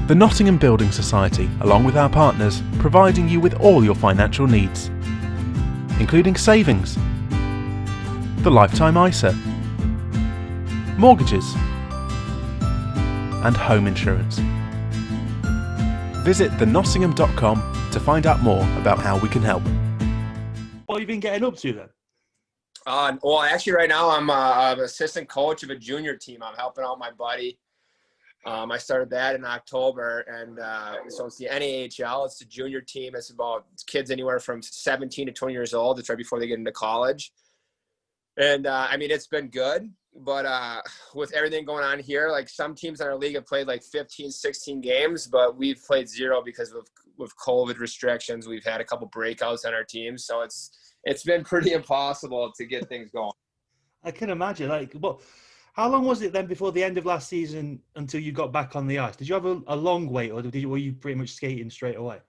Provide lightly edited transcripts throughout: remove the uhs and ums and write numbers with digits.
The Nottingham Building Society, along with our partners, providing you with all your financial needs, including savings, the lifetime ISA, mortgages, and home insurance. Visit thenottingham.com to find out more about how we can help. What have you been getting up to then? Well, actually, right now I'm an assistant coach of a junior team. I'm helping out my buddy. I started that in October, and so it's the EIHL. It's the junior team. It's about kids anywhere from 17 to 20 years old. It's right before they get into college. And, I mean, it's been good. But with everything going on here, like some teams in our league have played like 15, 16 games, but we've played 0 because of with COVID restrictions. We've had a couple breakouts on our team. So it's been pretty impossible to get things going. I can imagine. How long was it then before the end of last season until you got back on the ice? Did you have a long wait, or were you pretty much skating straight away?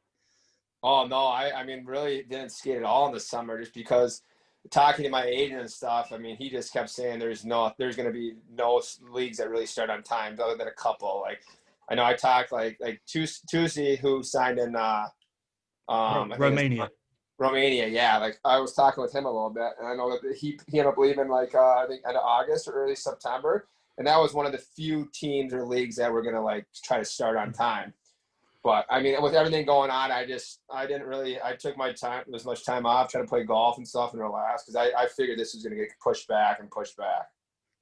Oh, no, I mean, really didn't skate at all in the summer just because talking to my agent and stuff, I mean, he just kept saying there's going to be no leagues that really start on time other than a couple. Like, I know I talked like Tuesday, who signed in Romania. Romania, yeah. Like I was talking with him a little bit, and I know that he ended up leaving like I think end of August or early September, and that was one of the few teams or leagues that were gonna like try to start on time. But I mean, with everything going on, I took my time, as much time off, trying to play golf and stuff and relax because I figured this was gonna get pushed back.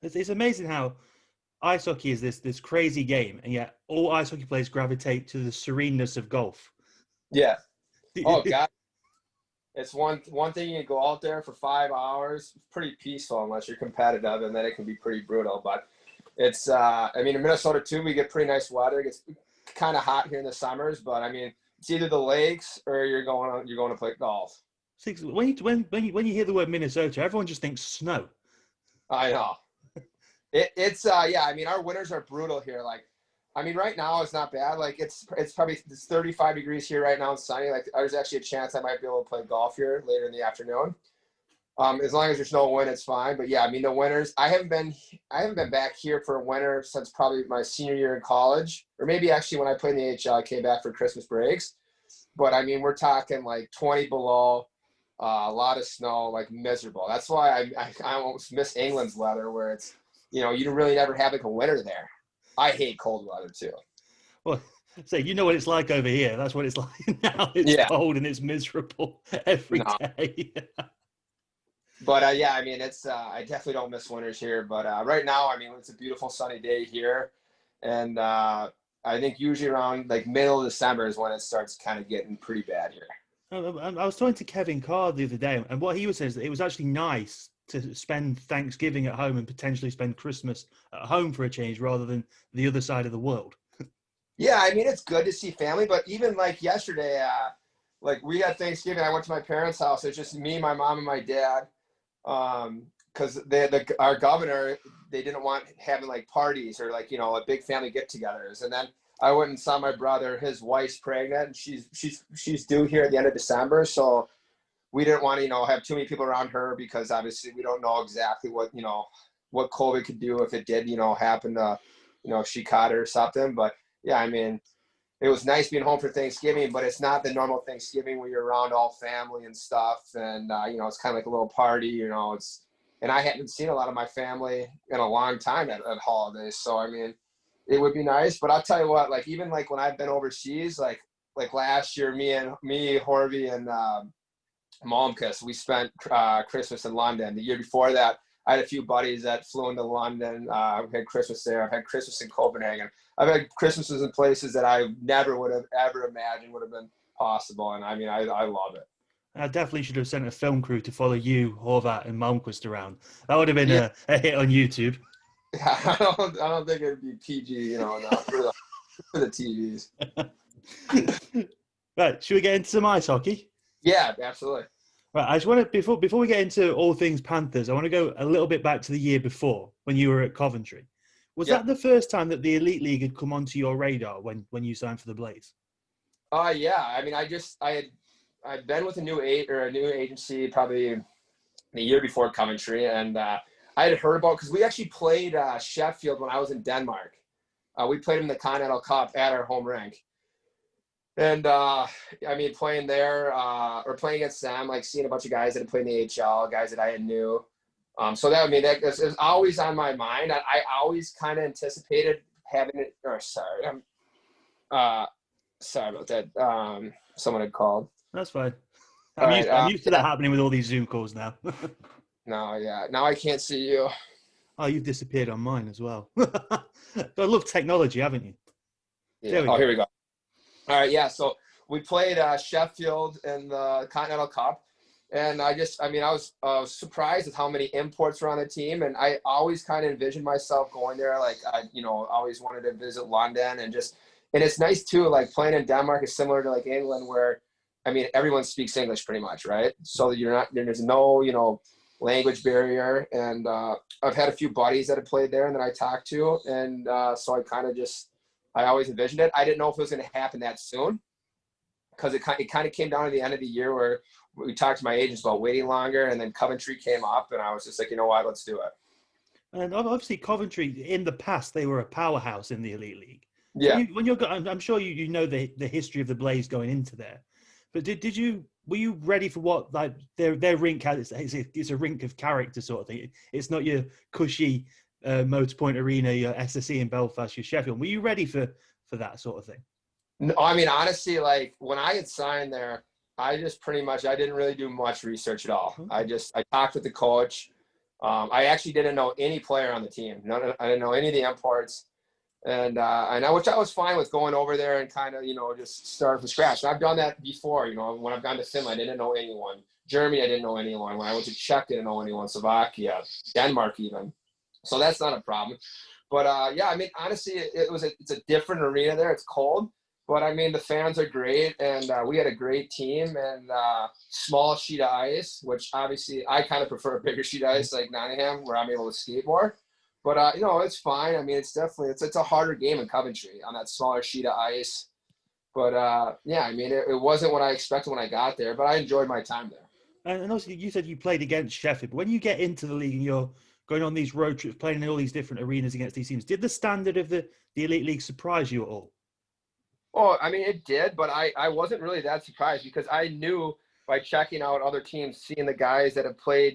It's amazing how ice hockey is this crazy game, and yet all ice hockey players gravitate to the sereneness of golf. Yeah. Oh God. It's one thing you go out there for 5 hours, it's pretty peaceful unless you're competitive, and then it can be pretty brutal. But it's, I mean, in Minnesota too, we get pretty nice weather. It gets kind of hot here in the summers, but I mean, it's either the lakes or you're going to play golf. When you hear the word Minnesota, everyone just thinks snow. I know. Yeah. I mean, our winters are brutal here. Like, I mean, right now it's not bad. Like it's probably 35 degrees here right now and sunny. Like there's actually a chance I might be able to play golf here later in the afternoon. As long as there's no wind, it's fine. But yeah, I mean the winters. I haven't been back here for a winter since probably my senior year in college, or maybe actually when I played in the AHL, I came back for Christmas breaks. But I mean, we're talking like 20 below, a lot of snow, like miserable. That's why I almost miss England's weather, where it's you really never have like a winter there. I hate cold weather too. Well, so you know what it's like over here. That's what it's like now. It's cold and it's miserable every day. But yeah, I mean, it's I definitely don't miss winters here. But right now, I mean, it's a beautiful sunny day here, and I think usually around like middle of December is when it starts kind of getting pretty bad here. I was talking to Kevin Carr the other day, and what he was saying is that it was actually nice to spend Thanksgiving at home and potentially spend Christmas at home for a change rather than the other side of the world. Yeah, I mean, it's good to see family, but even like yesterday, like we had Thanksgiving, I went to my parents' house. It's just me, my mom, and my dad. Because our governor, they didn't want having like parties or like, a big family get-togethers. And then I went and saw my brother, his wife's pregnant, and she's due here at the end of December. So we didn't want to, have too many people around her because obviously we don't know exactly what COVID could do if it did, happen to, if she caught it or something. But yeah, I mean, it was nice being home for Thanksgiving, but it's not the normal Thanksgiving where you're around all family and stuff. And, it's kind of like a little party, and I hadn't seen a lot of my family in a long time at holidays. So, I mean, it would be nice, but I'll tell you what, like, even like when I've been overseas, like last year, me, Horvey and, Malmquist, we spent Christmas in London. The year before that, I had a few buddies that flew into London. We had Christmas there. I've had Christmas in Copenhagen. I've had Christmases in places that I never would have ever imagined would have been possible. And I mean, I love it. I definitely should have sent a film crew to follow you, Horvat, and Malmquist around. That would have been a hit on YouTube. I don't think it'd be PG, enough for the TVs. Right, should we get into some ice hockey? Yeah, absolutely. Right, I just want to before we get into all things Panthers, I want to go a little bit back to the year before when you were at Coventry. Was that the first time that the Elite League had come onto your radar when you signed for the Blaze? Yeah. I mean, I'd been with a new agency probably the year before Coventry, and I had heard about because we actually played Sheffield when I was in Denmark, We played in the Continental Cup at our home rink. And, I mean, playing there or playing against them, like seeing a bunch of guys that had played in the AHL, guys that I knew. So that, I mean, that is always on my mind. I always kind of anticipated having it, or sorry about that. Someone had called. That's fine. I'm used to that happening with all these Zoom calls now. No, yeah. Now I can't see you. Oh, you've disappeared on mine as well. I love technology, haven't you? Yeah. Here we go. All right, yeah. So we played Sheffield in the Continental Cup, and I was surprised at how many imports were on the team, and I always kind of envisioned myself going there. Like I, always wanted to visit London, and it's nice too. Like playing in Denmark is similar to like England, where I mean everyone speaks English pretty much, right? So there's no language barrier, and I've had a few buddies that have played there and that I talked to, and so I always envisioned it. I didn't know if it was going to happen that soon, because it kind of came down to the end of the year where we talked to my agents about waiting longer, and then Coventry came up, and I was just like, you know what, let's do it. And obviously Coventry, in the past, they were a powerhouse in the Elite League. Yeah. So I'm sure you know the history of the Blaze going into there, but were you ready for what like their rink has? It's a rink of character sort of thing. It's not your cushy Motorpoint Arena, your SSE in Belfast, your Sheffield. Were you ready for that sort of thing? No, I mean, honestly, like when I had signed there, I didn't really do much research at all. Okay. I talked with the coach. I actually didn't know any player on the team. I didn't know any of the imports. And which I was fine with, going over there and kind of, just start from scratch. And I've done that before, when I've gone to Finland, I didn't know anyone. Germany, I didn't know anyone. When I went to Czech, I didn't know anyone. Slovakia, Denmark even. So that's not a problem. But yeah, I mean, honestly, it's a different arena there. It's cold, but I mean, the fans are great, and we had a great team, and small sheet of ice, which obviously I kind of prefer a bigger sheet of ice like Nottingham, where I'm able to skate more. But it's fine. I mean, it's a harder game in Coventry on that smaller sheet of ice. But yeah, I mean, it wasn't what I expected when I got there, but I enjoyed my time there. And also, you said you played against Sheffield. When you get into the league and you're going on these road trips, playing in all these different arenas against these teams, did the standard of the Elite League surprise you at all? Oh, I mean, it did, but I wasn't really that surprised, because I knew by checking out other teams, seeing the guys that have played,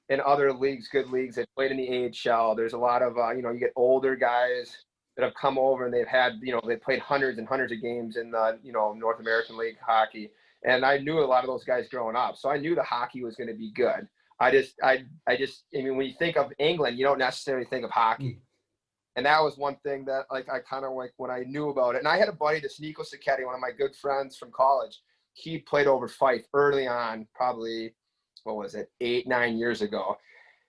in other leagues, good leagues, that played in the AHL. There's a lot of, you get older guys that have come over, and they've had, they've played hundreds and hundreds of games in the, North American League hockey. And I knew a lot of those guys growing up. So I knew the hockey was going to be good. I mean, when you think of England, you don't necessarily think of hockey. And that was one thing that, like, I kind of like when I knew about it. And I had a buddy, this Nico Sacchetti, one of my good friends from college. He played over Fife early on, probably, 8-9 years ago.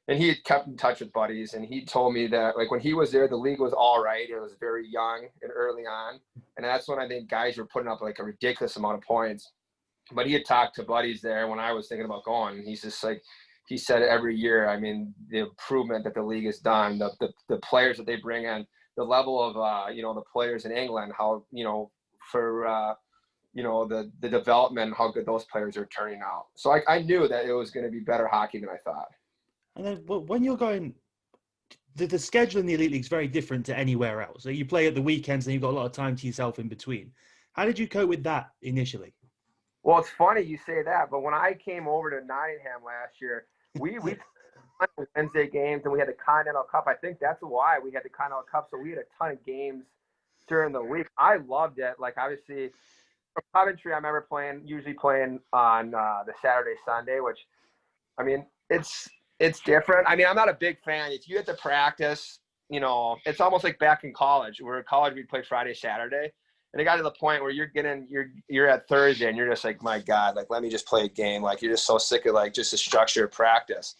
And he had kept in touch with buddies. And he told me that, like, when he was there, the league was all right. It was very young and early on. And that's when I think guys were putting up, like, a ridiculous amount of points. But he had talked to buddies there when I was thinking about going. He's just like, he said every year, I mean, the improvement that the league has done, the players that they bring in, the level of, the players in England, how, for, the development, how good those players are turning out. So I knew that it was going to be better hockey than I thought. And then when you're going, the schedule in the Elite League is very different to anywhere else. So you play at the weekends and you've got a lot of time to yourself in between. How did you cope with that initially? Well, it's funny you say that, but when I came over to Nottingham last year, we played Wednesday games, and we had the Continental Cup. I think that's why we had the Continental Cup. So we had a ton of games during the week. I loved it. Like, obviously, from Coventry, I remember usually playing on the Saturday, Sunday, which, I mean, it's different. I mean, I'm not a big fan. If you get to practice, it's almost like back in college. Where in college, we'd play Friday, Saturday. And it got to the point where you're at Thursday and you're just like, my God, like, let me just play a game. Like, you're just so sick of, like, just the structure of practice.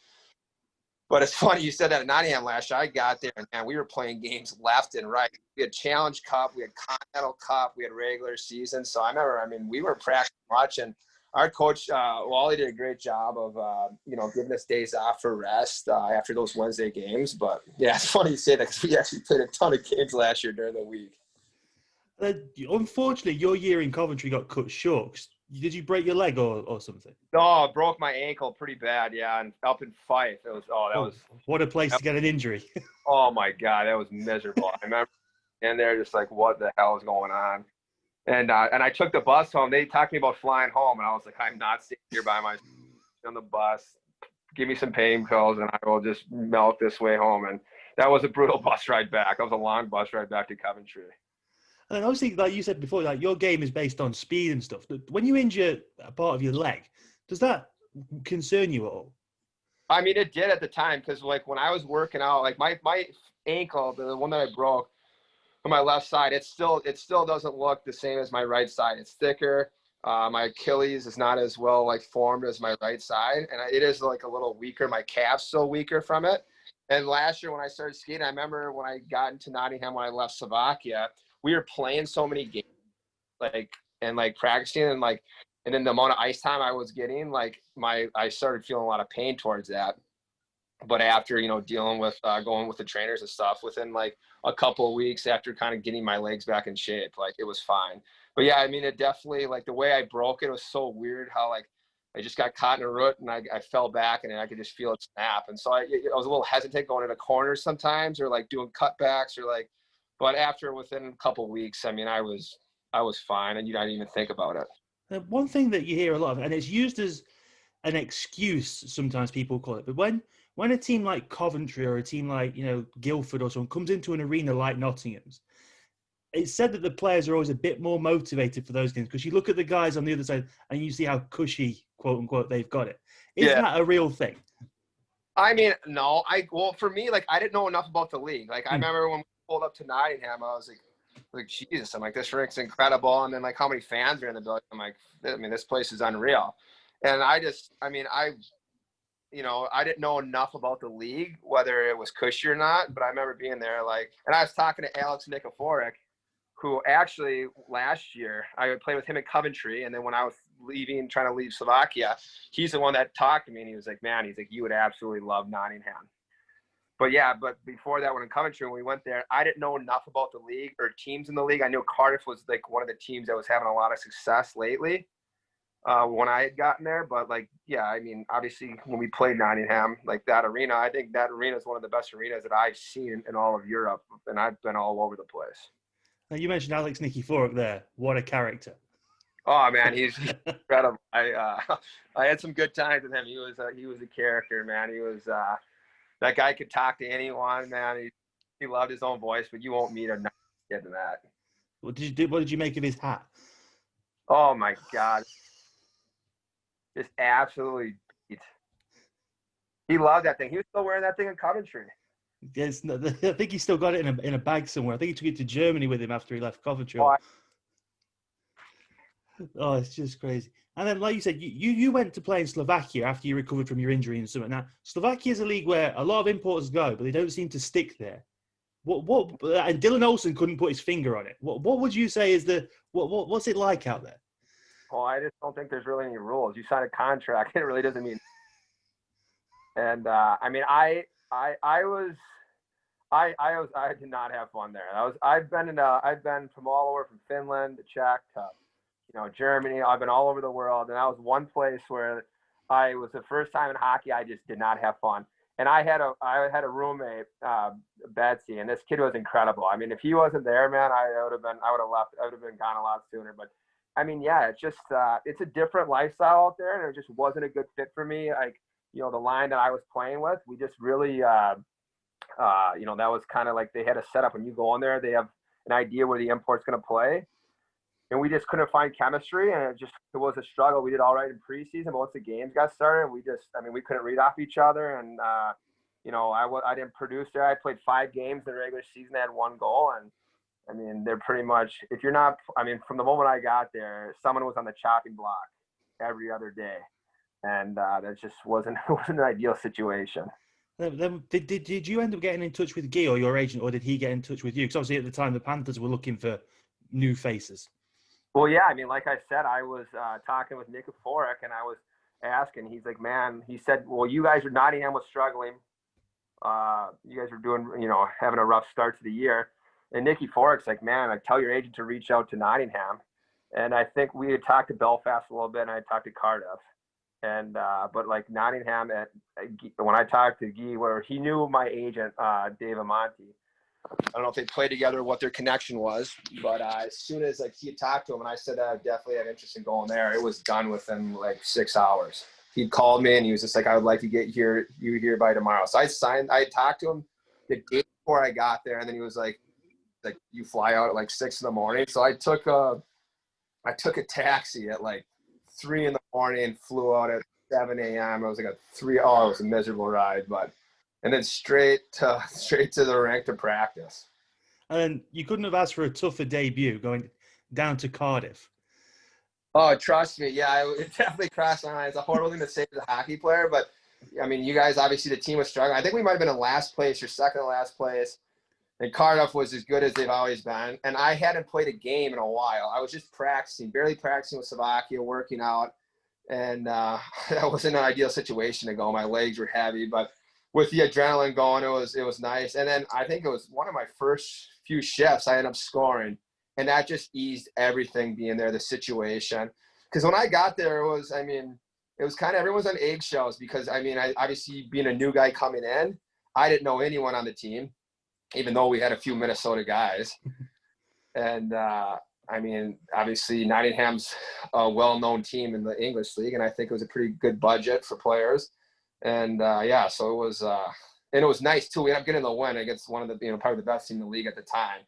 But it's funny you said that at Nottingham last year. I got there, and man, we were playing games left and right. We had Challenge Cup, we had Continental Cup, we had regular season. So I remember, we were practicing much, and our coach, Wally, did a great job of, giving us days off for rest after those Wednesday games. But yeah, it's funny you say that, because we actually played a ton of games last year during the week. Unfortunately, your year in Coventry got cut short. Did you break your leg or something? No, I broke my ankle pretty bad, yeah, and up in Fife. It was, what a place to get an injury. Oh, my God, that was miserable. I remember and they're just like, what the hell is going on? And I took the bus home. They talked to me about flying home, and I was like, I'm not staying here by myself on the bus. Give me some pain pills, and I will just melt this way home. And that was a brutal bus ride back. That was a long bus ride back to Coventry. And obviously, like you said before, like your game is based on speed and stuff. When you injure a part of your leg, does that concern you at all? I mean, it did at the time, because like when I was working out, like my ankle, the one that I broke on my left side, it still doesn't look the same as my right side. It's thicker. My Achilles is not as well like formed as my right side, and it is like a little weaker. My calf's still weaker from it. And last year when I started skating, I remember when I got into Nottingham when I left Slovakia, we were playing so many games, and practicing, and then the amount of ice time I was getting, I started feeling a lot of pain towards that. But after, dealing with going with the trainers and stuff, within like a couple of weeks after kind of getting my legs back in shape, it was fine. But yeah, I mean, it definitely, the way I broke it was so weird how I just got caught in a root, and I fell back, and I could just feel it snap. And so I was a little hesitant going into corners sometimes, or doing cutbacks, but after within a couple of weeks, I mean, I was fine, and you didn't even think about it. One thing that you hear a lot of, and it's used as an excuse, sometimes people call it, but when a team like Coventry or a team like, Guildford or someone comes into an arena like Nottingham's, it's said that the players are always a bit more motivated for those games, because you look at the guys on the other side and you see how cushy, quote unquote, they've got it. Is that a real thing? I mean, no. For me, I didn't know enough about the league. I remember when we pulled up to Nottingham, I was like, Jesus, I'm like, this rink's incredible. And then how many fans are in the building? I'm like, I mean, this place is unreal. And I didn't know enough about the league, whether it was cushy or not, but I remember being there, and I was talking to Alex Nikiforek, who actually last year I played with him in Coventry. And then when I was trying to leave Slovakia, he's the one that talked to me, and he was like, man, he's like, you would absolutely love Nottingham. But before that, when in Coventry, when we went there, I didn't know enough about the league or teams in the league. I knew Cardiff was one of the teams that was having a lot of success lately when I had gotten there. But I mean, obviously when we played Nottingham, that arena, I think that arena is one of the best arenas that I've seen in all of Europe, and I've been all over the place. Now, you mentioned Alex Nikiforek there. What a character. Oh man, he's incredible. I had some good times with him. He was a character, man. He was that guy could talk to anyone, man. He loved his own voice, but you won't meet a kid in that. What did you make of his hat? Oh my God, just absolutely beat. He loved that thing. He was still wearing that thing in Coventry. Yes, no, I think he still got it in a bag somewhere. I think he took it to Germany with him after he left Coventry. Oh, it's just crazy. And then, like you said, you went to play in Slovakia after you recovered from your injury and something. Now, Slovakia is a league where a lot of importers go, but they don't seem to stick there. And Dylan Olsen couldn't put his finger on it. What would you say is what's it like out there? Well, I just don't think there's really any rules. You sign a contract, it really doesn't mean. And I mean, I did not have fun there. I've been from all over, from Finland to Czech to Germany. I've been all over the world, and that was one place where I was the first time in hockey. I just did not have fun. And I had a roommate, Betsy, and this kid was incredible. I mean, if he wasn't there, man, I would have left. I would have been gone a lot sooner. But I mean, yeah, it's just it's a different lifestyle out there, and it just wasn't a good fit for me. The line that I was playing with, we just really, that was kind of like they had a setup. When you go in there, they have an idea where the import's going to play. And we just couldn't find chemistry, and it was a struggle. We did all right in preseason, but once the games got started, we couldn't read off each other. And, I didn't produce there. I played 5 games in the regular season. I had 1 goal. And, I mean, they're pretty much, from the moment I got there, someone was on the chopping block every other day. And that just wasn't an ideal situation. Then did you end up getting in touch with Guy or your agent, or did he get in touch with you? Because obviously at the time the Panthers were looking for new faces. Well, yeah, I mean, like I said, I was talking with Nikiforek, and I was asking. He's like, man, he said, well, you guys Nottingham was struggling. You guys were doing, having a rough start to the year. And Nikiforek's like, man, tell your agent to reach out to Nottingham. And I think we had talked to Belfast a little bit, and I talked to Cardiff. And but Nottingham, when I talked to Guy, where he knew my agent, Dave Amonte, I don't know if they played together, what their connection was, but as soon as like he had talked to him and I said I definitely have interest in going there, it was done within like 6 hours. He called me and he was just like, I would like to get you here by tomorrow. So I talked to him the day before I got there, and then he was like you fly out at like 6 a.m. So I took a taxi at like 3 a.m. and flew out at 7 a.m. It was like it was a miserable ride, and then straight to the rink to practice. And then you couldn't have asked for a tougher debut going down to Cardiff. Oh, trust me. Yeah, it definitely crossed my mind. It's a horrible thing to say as a hockey player, but I mean, you guys, obviously the team was struggling. I think we might have been in last place or second to last place. And Cardiff was as good as they've always been. And I hadn't played a game in a while. I was just barely practicing with Slovakia, working out. And that wasn't an ideal situation to go. My legs were heavy, but with the adrenaline going, it was nice. And then I think it was one of my first few shifts I ended up scoring. And that just eased everything being there, the situation. Because when I got there, it was kind of everyone's on eggshells because, I obviously being a new guy coming in, I didn't know anyone on the team, even though we had a few Minnesota guys. And, obviously Nottingham's a well-known team in the English league, and I think it was a pretty good budget for players. And, so it was and it was nice, too. We ended up getting the win against one of the, probably the best team in the league at the time.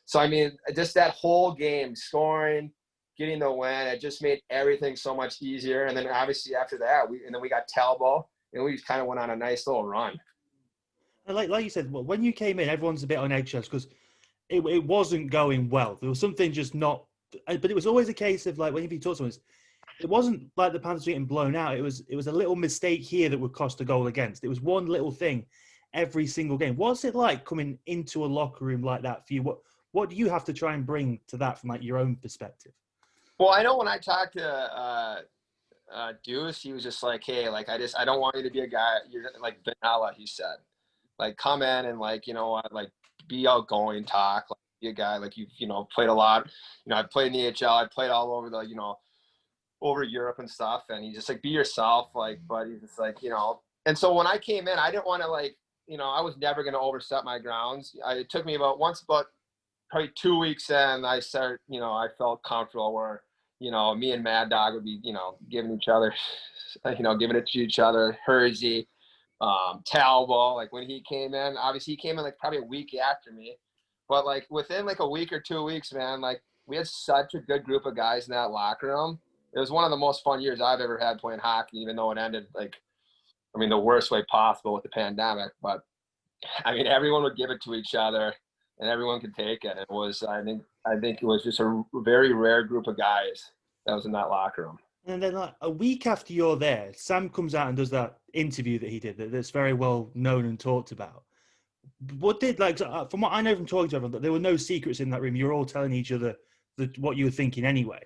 So, just that whole game, scoring, getting the win, it just made everything so much easier. And then obviously after that, we got Talbot, and we just kind of went on a nice little run. And like you said, when you came in, everyone's a bit on eggshells because it wasn't going well. There was something just not – but it was always a case of like when you talk to someone, it wasn't like the Panthers getting blown out. It was a little mistake here that would cost a goal against. It was one little thing every single game. What's it like coming into a locker room like that for you? What do you have to try and bring to that from like your own perspective? Well, I know when I talked to Deuce, he was just like, hey, like I don't want you to be a guy you're like vanilla, he said. Like come in and like, like be outgoing, talk, like be a guy like you've, played a lot. I played in the EIHL, I played all over the, over Europe and stuff, and he's just like be yourself, like, but he's just like, and so when I came in, I didn't want to like, I was never gonna overstep my grounds. It took me about probably 2 weeks in, I started, I felt comfortable where, me and Mad Dog would be, giving each other, giving it to each other. Hersey, Talbot, like when he came in, obviously he came in like probably a week after me, but like within like a week or 2 weeks, man, like we had such a good group of guys in that locker room. It was one of the most fun years I've ever had playing hockey, even though it ended like, the worst way possible with the pandemic. But everyone would give it to each other and everyone could take it. It was, I think it was just a very rare group of guys that was in that locker room. And then like a week after you're there, Sam comes out and does that interview that he did that's very well known and talked about. What did, like, from what I know from talking to everyone, there were no secrets in that room. You were all telling each other what you were thinking anyway.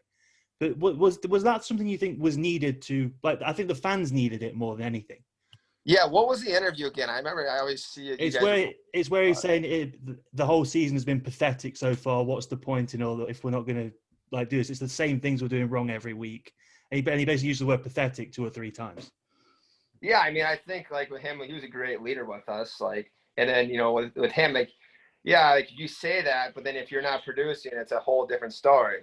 But was that something you think was needed to, like, I think the fans needed it more than anything. Yeah, what was the interview again? I remember I always see it. It's where he's saying the whole season has been pathetic so far. What's the point in all that if we're not going to like do this? It's the same things we're doing wrong every week. And he basically used the word pathetic 2 or 3 times. Yeah, I think like with him, he was a great leader with us. Like, and then with him, like, yeah, like you say that, but then if you're not producing, it's a whole different story.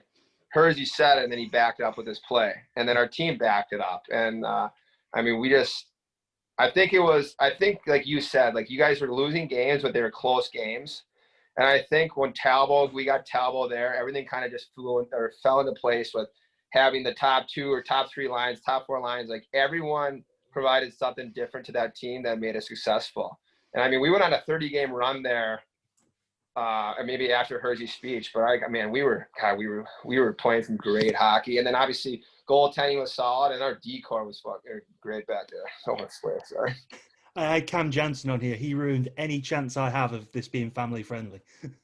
Hersey said it, and then he backed it up with his play, and then our team backed it up. And I think like you said, like you guys were losing games, but they were close games. And I think when we got Talbot there, everything kind of just fell into place with having the top 2 or top 3 lines, top 4 lines. Like everyone provided something different to that team that made us successful. And we went on a 30-game run there, maybe after Hersey's speech, but we were playing some great hockey. And then obviously goaltending was solid, and our decor was fucking great back there. So much swear, sorry. I had Cam Jansen on here. He ruined any chance I have of this being family friendly.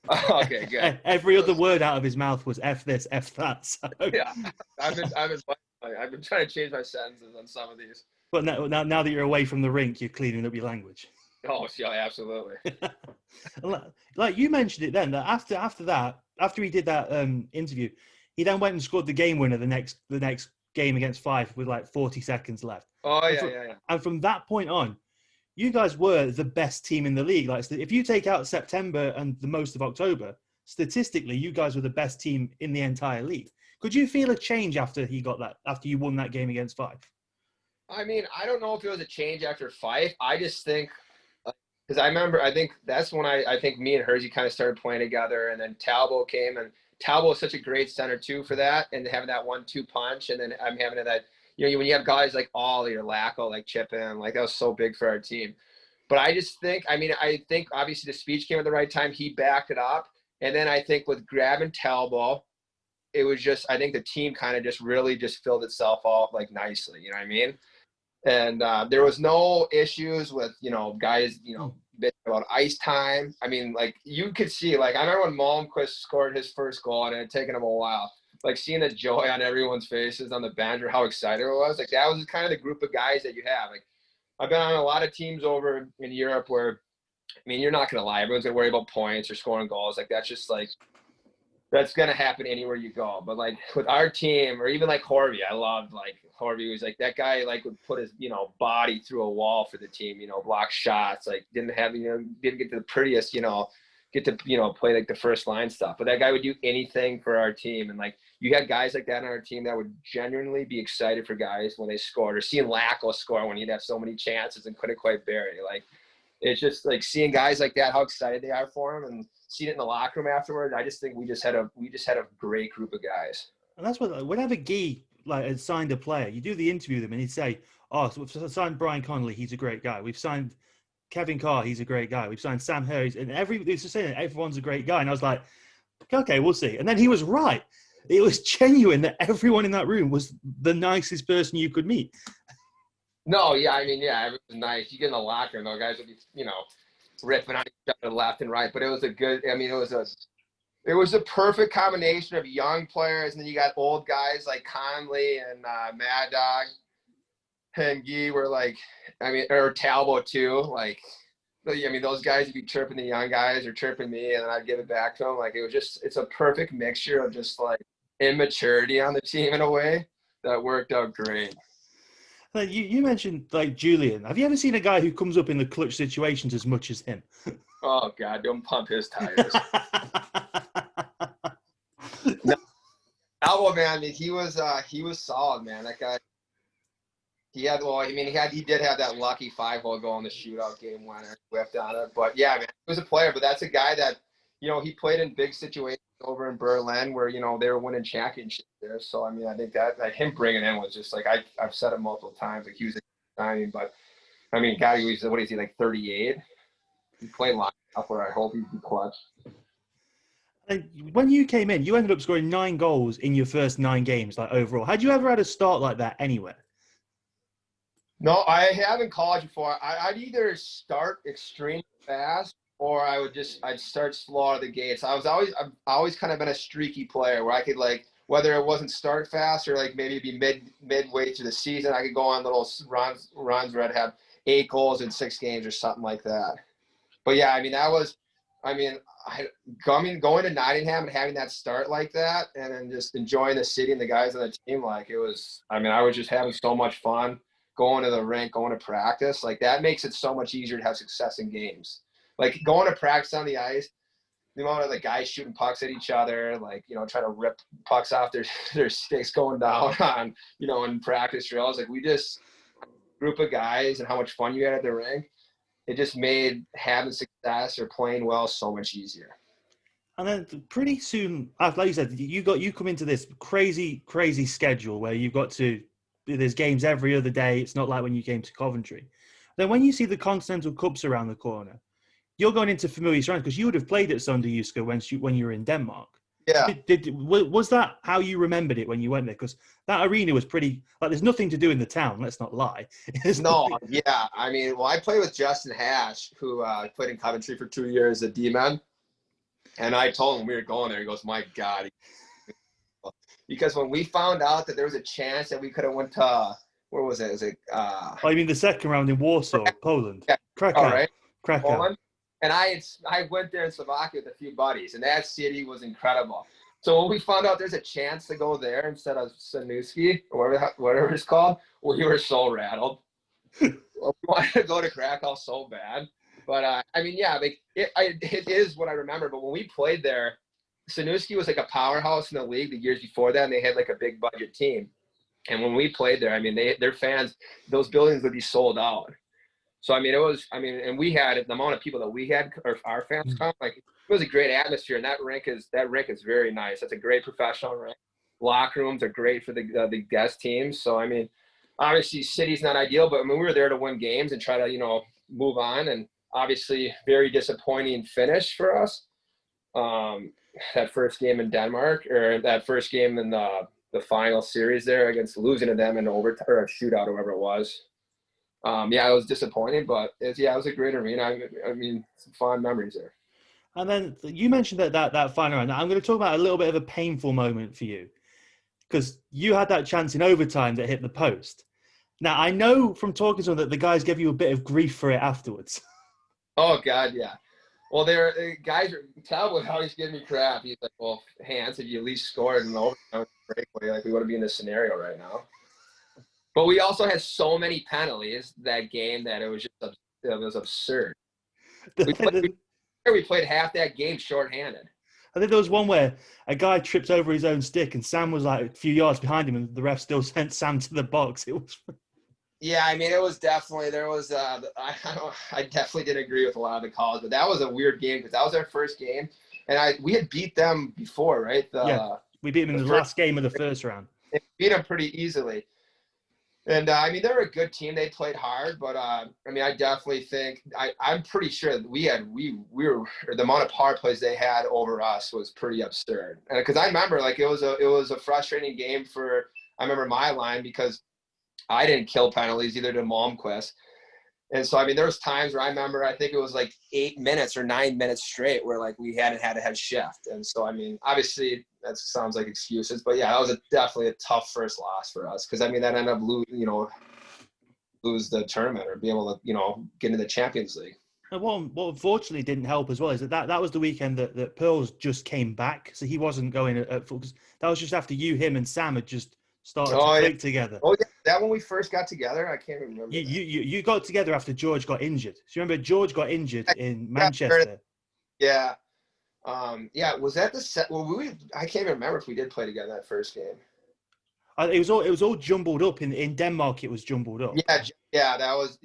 Okay, good. Every other word out of his mouth was F this, F that. So. Yeah, I've been trying to change my sentences on some of these. But now that you're away from the rink, you're cleaning up your language. Oh, yeah, absolutely. Like you mentioned it then, that after he did that interview, he then went and scored the game winner the next game against Fife with like 40 seconds left. Oh, yeah. And from that point on, you guys were the best team in the league. Like, if you take out September and the most of October, statistically, you guys were the best team in the entire league. Could you feel a change after you won that game against Fife? I mean, I don't know if it was a change after Fife. I just think, because I think that's when I think me and Hersey kind of started playing together, and then Talbot came, and Talbot was such a great center too for that, and having that 1-2 punch, and then I'm having that, you know, when you have guys like Ollie or Lacko like chip in, like that was so big for our team. But I just think, I think obviously the speech came at the right time. He backed it up, and then I think with grabbing Talbot, it was just, I think the team kind of just really just filled itself out like nicely, you know what I mean? And there was no issues with, you know, guys, you know, bitching about ice time. I mean, like, you could see, like, I remember when Malmquist scored his first goal and it had taken him a while. Like, seeing the joy on everyone's faces on the bench or how excited it was. Like, that was kind of the group of guys that you have. Like, I've been on a lot of teams over in Europe where, I mean, you're not going to lie. Everyone's going to worry about points or scoring goals. Like, that's just, like, that's going to happen anywhere you go. But, like, with our team, or even, like, Horvey, I loved, like, Horvey was, like, that guy, like, would put his, you know, body through a wall for the team, you know, block shots, like, didn't get to the prettiest, you know, play, like, the first line stuff. But that guy would do anything for our team. And, like, you had guys like that on our team that would genuinely be excited for guys when they scored, or seeing Lacko score when he'd have so many chances and couldn't quite bear it. Like, it's just, like, seeing guys like that, how excited they are for him, and seeing it in the locker room afterward. I just think we just had a great group of guys. And that's what, whenever Guy had signed a player, you do the interview with him and he'd say, "Oh, so we've signed Brian Connolly, he's a great guy. We've signed Kevin Carr, he's a great guy. We've signed Sam Herr, and he's just saying everyone's a great guy." And I was like, "Okay, we'll see." And then he was right. It was genuine that everyone in that room was the nicest person you could meet. No, yeah, I mean, yeah, it was nice. You get in the locker room, those guys would be, you know, ripping on each other left and right. But it was it was a perfect combination of young players, and then you got old guys like Conley and Mad Dog and Guy were like, I mean, or Talbot too. Like, I mean, those guys would be chirping the young guys or chirping me, and then I'd give it back to them. Like, it was just, it's a perfect mixture of just like immaturity on the team in a way that worked out great. You mentioned like Julian. Have you ever seen a guy who comes up in the clutch situations as much as him? Oh God, don't pump his tires. No, Albo, man, I mean, he was solid, man. That guy. He did have that lucky 5-hole goal in the shootout game winner, whipped on it. But yeah, man, he was a player. But that's a guy that, you know, he played in big situations over in Berlin where, you know, they were winning championships there. So I mean, I think that him bringing in was just like, I've said it multiple times, like, he was exciting. But I mean, God, what is he, like 38? He played long enough where I hope he'd be clutch. And when you came in, you ended up scoring 9 goals in your first 9 games, like overall. Had you ever had a start like that anywhere? No, I have in college before. I'd either start extremely fast or I'd start slow out of the gates. I've always kind of been a streaky player where I could, like, whether it wasn't start fast or like maybe be midway through the season, I could go on little runs where I'd have 8 goals in 6 games or something like that. But yeah, I mean, going to Nottingham and having that start like that, and then just enjoying the city and the guys on the team, like, it was, I mean, I was just having so much fun going to the rink, going to practice. Like, that makes it so much easier to have success in games. Like, going to practice on the ice, the amount of the guys shooting pucks at each other, like, you know, trying to rip pucks off their sticks going down on, you know, in practice drills. Like, we just, group of guys and how much fun you had at the rink, it just made having success or playing well so much easier. And then pretty soon, like you said, you come into this crazy schedule where you've got to, there's games every other day. It's not like when you came to Coventry. Then when you see the Continental Cups around the corner, you're going into familiar surroundings because you would have played at Sønderjyske when you were in Denmark. Yeah. Was that how you remembered it when you went there? Because that arena was pretty, like, there's nothing to do in the town. Let's not lie. No, yeah. I mean, well, I played with Justin Hash, who played in Coventry for 2 years at D-Men. And I told him we were going there. He goes, "My God." Because when we found out that there was a chance that we could have went to, where was it? Was it? Oh, you mean the second round in Warsaw, Poland? Yeah. Krakow. All right. Krakow. Poland. And I went there in Slovakia with a few buddies, and that city was incredible. So when we found out there's a chance to go there instead of Sønderjyske or whatever it's called, we were so rattled. we wanted to go to Krakow so bad. But, I mean, yeah, like it is what I remember. But when we played there, Sanuski was like a powerhouse in the league the years before that, and they had like a big budget team. And when we played there, I mean, their fans, those buildings would be sold out. So, I mean, and we had the amount of people that we had, or our fans come, like, it was a great atmosphere. And that rink is very nice. That's a great professional rink. Locker rooms are great for the guest teams. So, I mean, obviously city's not ideal, but I mean, we were there to win games and try to, move on. And obviously very disappointing finish for us. That first game in Denmark, or that first game in the final series there against losing to them in overtime or a shootout or whatever it was. Yeah, it was disappointing, but it was a great arena. I mean, some fond memories there. And then you mentioned that final round. Now, I'm going to talk about a little bit of a painful moment for you, because you had that chance in overtime that hit the post. Now, I know from talking to them that the guys gave you a bit of grief for it afterwards. Oh, God, yeah. Well, guys are Talbot always giving me crap. He's like, well, Hansen, you at least scored in the overtime breakaway. Like, we want to be in this scenario right now. But we also had so many penalties that game that it was absurd. We played half that game shorthanded. I think there was one where a guy tripped over his own stick and Sam was like a few yards behind him and the ref still sent Sam to the box. It was. Yeah, I mean, it was definitely, I definitely didn't agree with a lot of the calls, but that was a weird game because that was our first game. And we had beat them before, right? We beat them in the last game of the first round. They beat them pretty easily. And, I mean, they were a good team. They played hard, but, I mean, I definitely think I'm pretty sure that we were the amount of power plays they had over us was pretty absurd. And because I remember, like, it was a frustrating game I remember my line because I didn't kill penalties either to Malmquist. And so, I mean, there was times where I remember, I think it was like 8 minutes or 9 minutes straight where like we hadn't had a head shift. And so, I mean, obviously that sounds like excuses, but yeah, that was definitely a tough first loss for us. Cause I mean, that ended up lose the tournament or be able to, get into the Champions League. And what unfortunately didn't help as well is that was the weekend that Pearls just came back. So he wasn't going at full, because that was just after him and Sam had just started to click together. Oh yeah, that when we first got together, I can't remember. You got together after George got injured. So you remember George got injured in Manchester. Yeah, Was that the set? Well, I can't even remember if we did play together that first game. It was all jumbled up in Denmark. It was jumbled up. Yeah, that was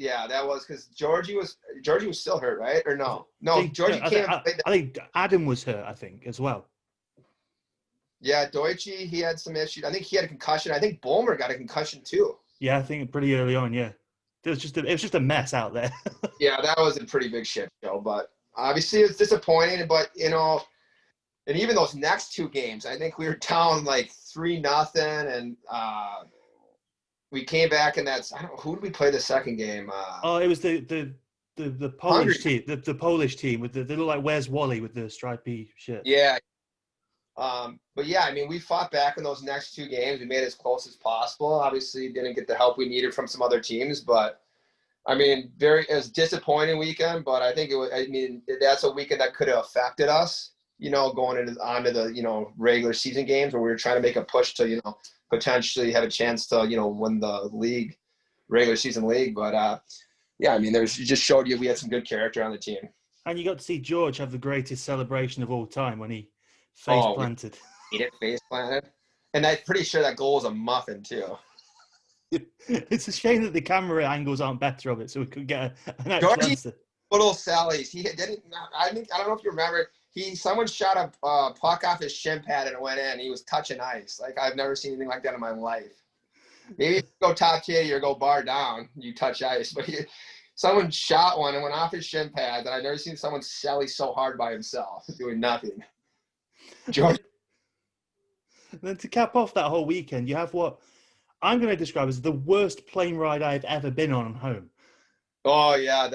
because Georgie was still hurt, right? Or no, Georgie came. I think Adam was hurt. I think as well. Yeah, Deutsche, he had some issues. I think he had a concussion. I think Bulmer got a concussion too. Yeah, I think pretty early on. Yeah, it was just a mess out there. Yeah, that was a pretty big shit show. But obviously, it's disappointing. But and even those next two games, I think we were down like 3-0, and we came back, and I don't know, who did we play the second game? It was the Polish team, the Polish team with they look like Where's Wally with the stripy shirt. Yeah. But yeah, I mean, we fought back in those next two games. We made it as close as possible. Obviously, didn't get the help we needed from some other teams, but I mean, it was a disappointing weekend. But I think that's a weekend that could have affected us, going onto the regular season games where we were trying to make a push to potentially have a chance to win the regular season league. But yeah, I mean, it just showed you we had some good character on the team. And you got to see George have the greatest celebration of all time when he face planted. Face planted. And I'm pretty sure that goal was a muffin too. It's a shame that the camera angles aren't better of it, so we could get an actual answer. Little Sally's. He didn't. I don't know if you remember. Someone shot a puck off his shin pad and it went in. He was touching ice. Like, I've never seen anything like that in my life. Maybe if you go top kitty or go bar down, you touch ice. But someone shot one and went off his shin pad, and I've never seen someone sally so hard by himself doing nothing. George. Then to cap off that whole weekend, you have what I'm going to describe as the worst plane ride I've ever been on home. Oh yeah,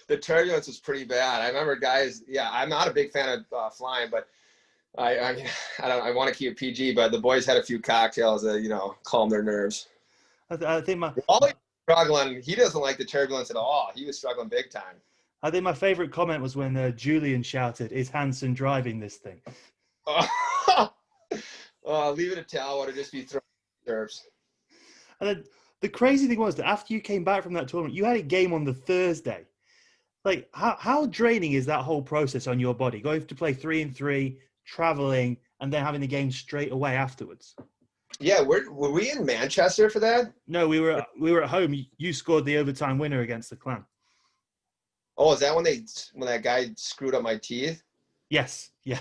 the turbulence was pretty bad. I remember guys. Yeah, I'm not a big fan of flying, but I want to keep it PG. But the boys had a few cocktails to calm their nerves. I think Wally's struggling. He doesn't like the turbulence at all. He was struggling big time. I think my favorite comment was when Julian shouted, "Is Hansen driving this thing?" Leave it to Talbot to just be throwing nerves. And then The crazy thing was that after you came back from that tournament, you had a game on the Thursday. Like, how draining is that whole process on your body? Going to play 3-3, traveling, and then having the game straight away afterwards. Yeah, were we in Manchester for that? No, we were at home. You scored the overtime winner against the Clan. Oh, is that when that guy screwed up my teeth? Yes. Yeah.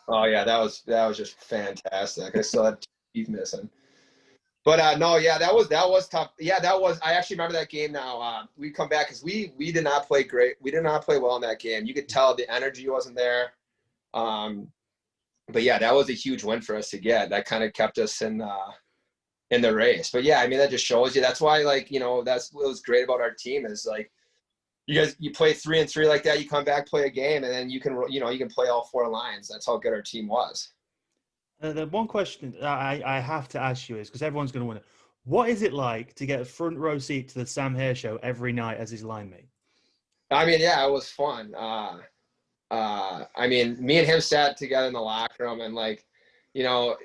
Oh yeah, that was just fantastic. I still had teeth missing. But no, yeah, that was tough. Yeah, I actually remember that game now. We come back because we did not play great. We did not play well in that game. You could tell the energy wasn't there. But yeah, that was a huge win for us to get. That kind of kept us in the race. But yeah, I mean, that just shows you. That's why, like, that's what was great about our team is like, you play 3-3 like that. You come back, play a game, and then you can play all 4 lines. That's how good our team was. The one question I have to ask you is, because everyone's going to win it, what is it like to get a front row seat to the Sam Herr show every night as his line mate? I mean, yeah, it was fun. I mean, me and him sat together in the locker room, and like,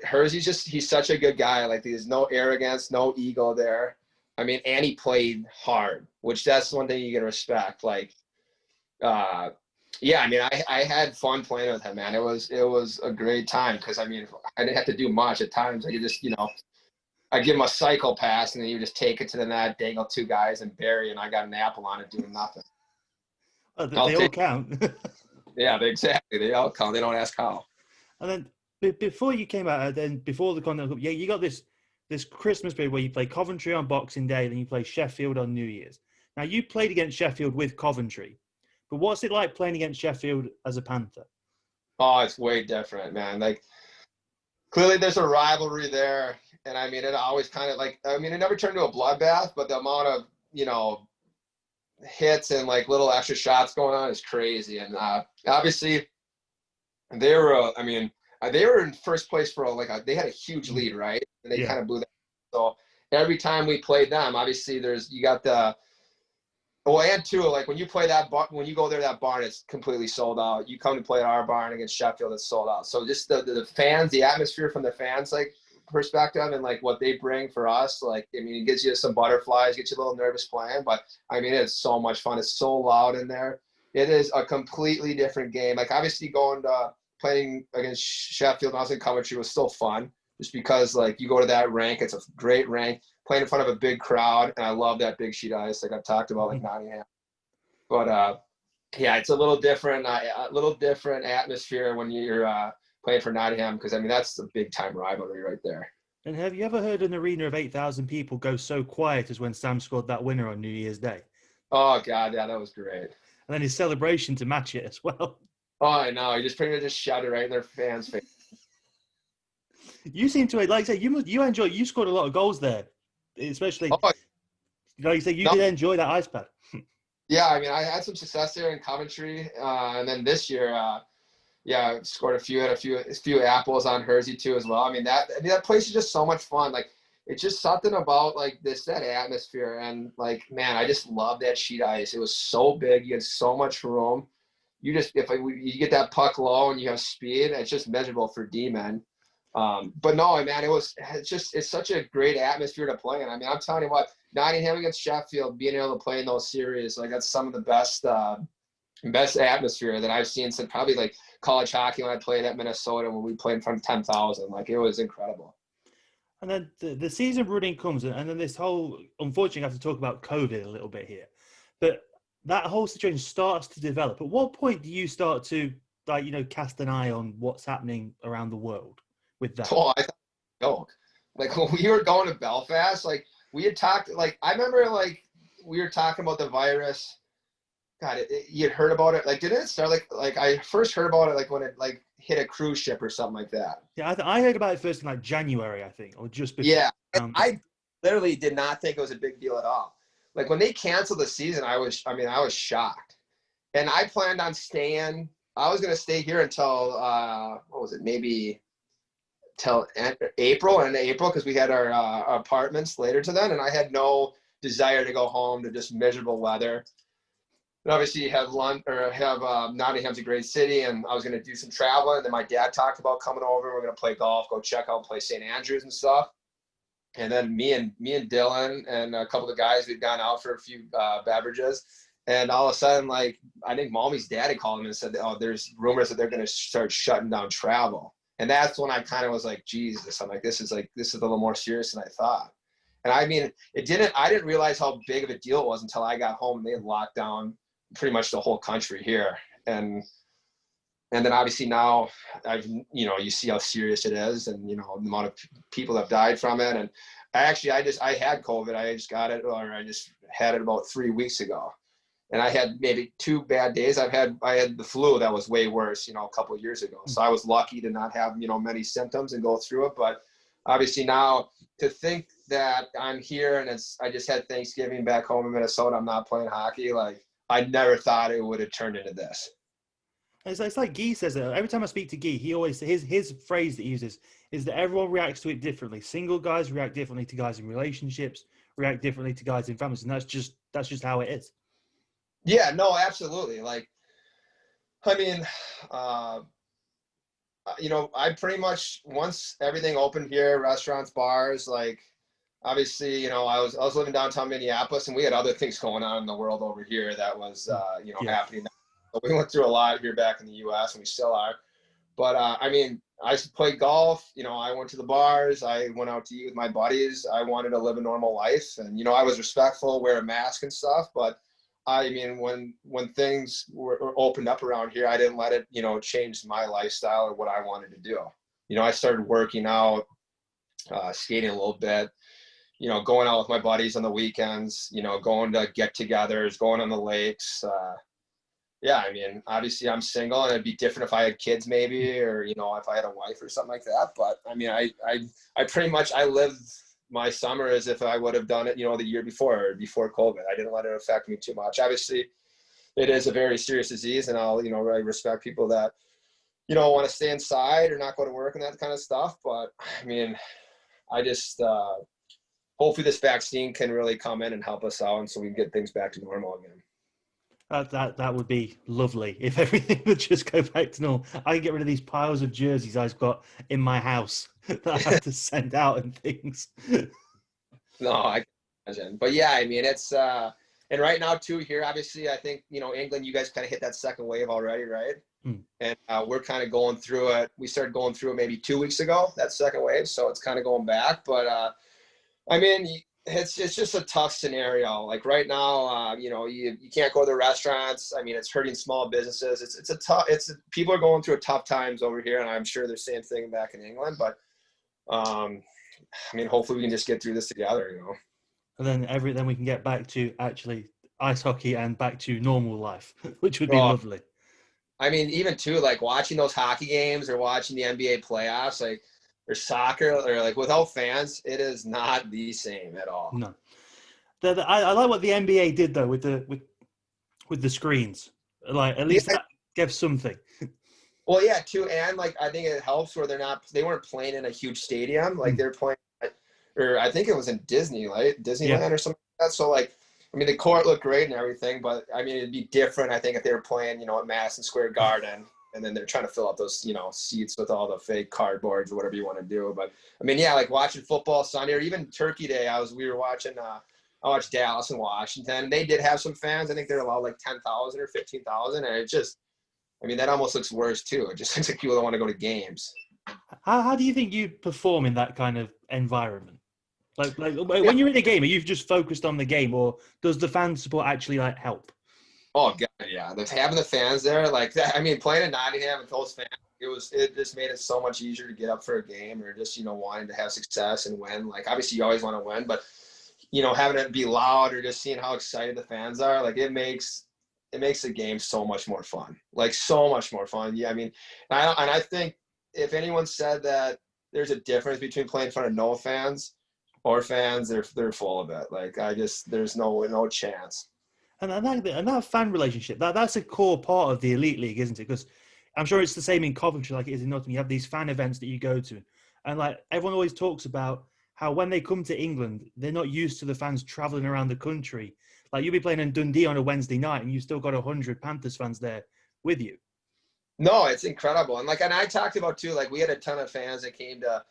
Herz, he's such a good guy. Like, there's no arrogance, no ego there. I mean, and he played hard, which that's one thing you can respect. Like, yeah, I mean, I had fun playing with him, man. It was a great time because, I mean, I didn't have to do much at times. I could just, I give him a cycle pass, and then you just take it to the net, dangle 2 guys, and bury, and I got an apple on it doing nothing. Oh, they all count. Yeah, exactly. They all count. They don't ask how. And then before you came out, then before the Continental Cup, yeah, you got this Christmas period where you play Coventry on Boxing Day, then you play Sheffield on New Year's. Now, you played against Sheffield with Coventry. But what's it like playing against Sheffield as a Panther? Oh, it's way different, man. Like, clearly there's a rivalry there. And, I mean, it always kind of like – I mean, it never turned into a bloodbath, but the amount of, hits and, like, little extra shots going on is crazy. And obviously they were they were in first place for they had a huge lead, right? And they kind of blew that. So every time we played them, obviously you got the – well, and too, like when you play when you go there, that barn is completely sold out. You come to play at our barn against Sheffield, it's sold out. So just the fans, the atmosphere from the fans, like perspective and like what they bring for us, like, I mean, it gives you some butterflies, gets you a little nervous playing, but I mean, it's so much fun. It's so loud in there. It is a completely different game. Like obviously playing against Sheffield and I was in Coventry was still fun just because like you go to that rank, it's a great rank. Playing in front of a big crowd, and I love that big sheet ice, like I've talked about, like Nottingham. But yeah, it's a little different atmosphere when you're playing for Nottingham because I mean that's a big time rivalry right there. And have you ever heard an arena of 8,000 people go so quiet as when Sam scored that winner on New Year's Day? Oh God, yeah, that was great. And then his celebration to match it as well. Oh, I know. He just pretty much just shouted right in their fans' face. You seem to, like I say, you scored a lot of goals there. Especially, like you say, you did enjoy that ice pad. Yeah, I mean, I had some success there in Coventry, and then this year, I scored a few apples on Hersey too as well. I mean, that place is just so much fun. Like, it's just something about like that atmosphere, and like, man, I just love that sheet ice. It was so big, you had so much room. You just you get that puck low and you have speed, it's just miserable for D-men. But no, man, it's such a great atmosphere to play in. I mean, I'm telling you what, Nottingham against Sheffield, being able to play in those series, like that's some of the best atmosphere that I've seen since probably like college hockey when I played at Minnesota when we played in front of 10,000. Like it was incredible. And then the season running comes, and then this whole, unfortunately, I have to talk about COVID a little bit here, but that whole situation starts to develop. At what point do you start to cast an eye on what's happening around the world with that? Oh, I thought, like when we were going to Belfast, like we had talked, like I remember like we were talking about the virus. God, you had heard about it. Like, didn't it start like I first heard about it like when it like hit a cruise ship or something like that? Yeah, I heard about it first in like January, I think, or just before. Yeah, I literally did not think it was a big deal at all. Like when they canceled the season, I was shocked, and I planned on staying. I was going to stay here until what was it? Maybe till April, because we had our apartments later to then, and I had no desire to go home to just miserable weather. And obviously have Nottingham's a great city, and I was going to do some traveling. And then my dad talked about coming over. We're going to play golf, go check out, play St. Andrews and stuff. And then me and Dylan and a couple of guys, we'd gone out for a few beverages. And all of a sudden, like, I think Malmy's daddy called him and said, oh, there's rumors that they're going to start shutting down travel. And that's when I kind of was like, Jesus, I'm like, this is a little more serious than I thought. And I mean, I didn't realize how big of a deal it was until I got home and they had locked down pretty much the whole country here. And then obviously now you see how serious it is, and, the amount of people that have died from it. And I had COVID. I just got it, or I just had it about 3 weeks ago. And I had maybe 2 bad days. I had the flu that was way worse, a couple of years ago. So I was lucky to not have, many symptoms and go through it. But obviously now to think that I'm here and I just had Thanksgiving back home in Minnesota, I'm not playing hockey. Like, I never thought it would have turned into this. It's like Guy says it. Every time I speak to Guy, he always, his phrase that he uses is that everyone reacts to it differently. Single guys react differently to guys in relationships, react differently to guys in families. And that's just how it is. Yeah, no, absolutely. Like, I mean, I pretty much, once everything opened here, restaurants, bars, like, obviously, I was living downtown Minneapolis, and we had other things going on in the world over here that was, happening. So we went through a lot here back in the U.S., and we still are. But, I mean, I played golf. I went to the bars. I went out to eat with my buddies. I wanted to live a normal life. And, I was respectful, wear a mask and stuff. But, I mean, when things were opened up around here, I didn't let it, change my lifestyle or what I wanted to do. I started working out, skating a little bit, going out with my buddies on the weekends, going to get-togethers, going on the lakes. Yeah, I mean, obviously I'm single, and it'd be different if I had kids maybe, or, if I had a wife or something like that. But I mean, I pretty much, I lived my summer as if I would have done it, the year before COVID. I didn't let it affect me too much. Obviously it is a very serious disease, and I'll, really respect people that, want to stay inside or not go to work and that kind of stuff. But I mean, I just, hopefully this vaccine can really come in and help us out, and so we can get things back to normal again. That would be lovely if everything would just go back to normal. I can get rid of these piles of jerseys I've got in my house that I have to send out and things. No, I can imagine. But yeah, I mean, it's and right now too here, obviously, I think, England, you guys kind of hit that second wave already, right? And we're kind of going through it. We started going through it maybe 2 weeks ago, that second wave. So it's kind of going back. But I mean, it's just a tough scenario. Like right now, you can't go to the restaurants. I mean, it's hurting small businesses. People are going through a tough times over here, and I'm sure the same thing back in England. But I mean, hopefully we can just get through this together, And then we can get back to actually ice hockey and back to normal life, which would be lovely. I mean, even too, like watching those hockey games or watching the NBA playoffs, like, or soccer, or like without fans, it is not the same at all. No, I like what the NBA did though with the screens. Like at least that gave something. Well, yeah, too, and like I think it helps where they weren't playing in a huge stadium, like they're playing, or I think it was in Disneyland or something like that. So like, I mean, the court looked great and everything, but I mean, it'd be different, I think, if they were playing, at Madison Square Garden. And then they're trying to fill up those, seats with all the fake cardboards or whatever you want to do. But I mean, yeah, like watching football Sunday or even Turkey Day, I watched Dallas and Washington, and they did have some fans. I think they're allowed like 10,000 or 15,000. And it just, I mean, that almost looks worse too. It just looks like people don't want to go to games. How do you think you perform in that kind of environment? Like when you're in a game, are you just focused on the game, or does the fan support actually like help? Oh God, yeah. Having the fans there, like that. I mean, playing in Nottingham with those fans, it just made it so much easier to get up for a game, or just wanting to have success and win. Like obviously you always want to win, but having it be loud or just seeing how excited the fans are, like it makes the game so much more fun. Like so much more fun. Yeah, I mean, and I think if anyone said that there's a difference between playing in front of no fans or fans, they're full of it. Like there's no chance. And that fan relationship, that's a core part of the Elite League, isn't it? Because I'm sure it's the same in Coventry like it is in Nottingham. You have these fan events that you go to. And like everyone always talks about how when they come to England, they're not used to the fans travelling around the country. Like you'll be playing in Dundee on a Wednesday night and you've still got 100 Panthers fans there with you. No, it's incredible. And I talked about too, like we had a ton of fans that came to,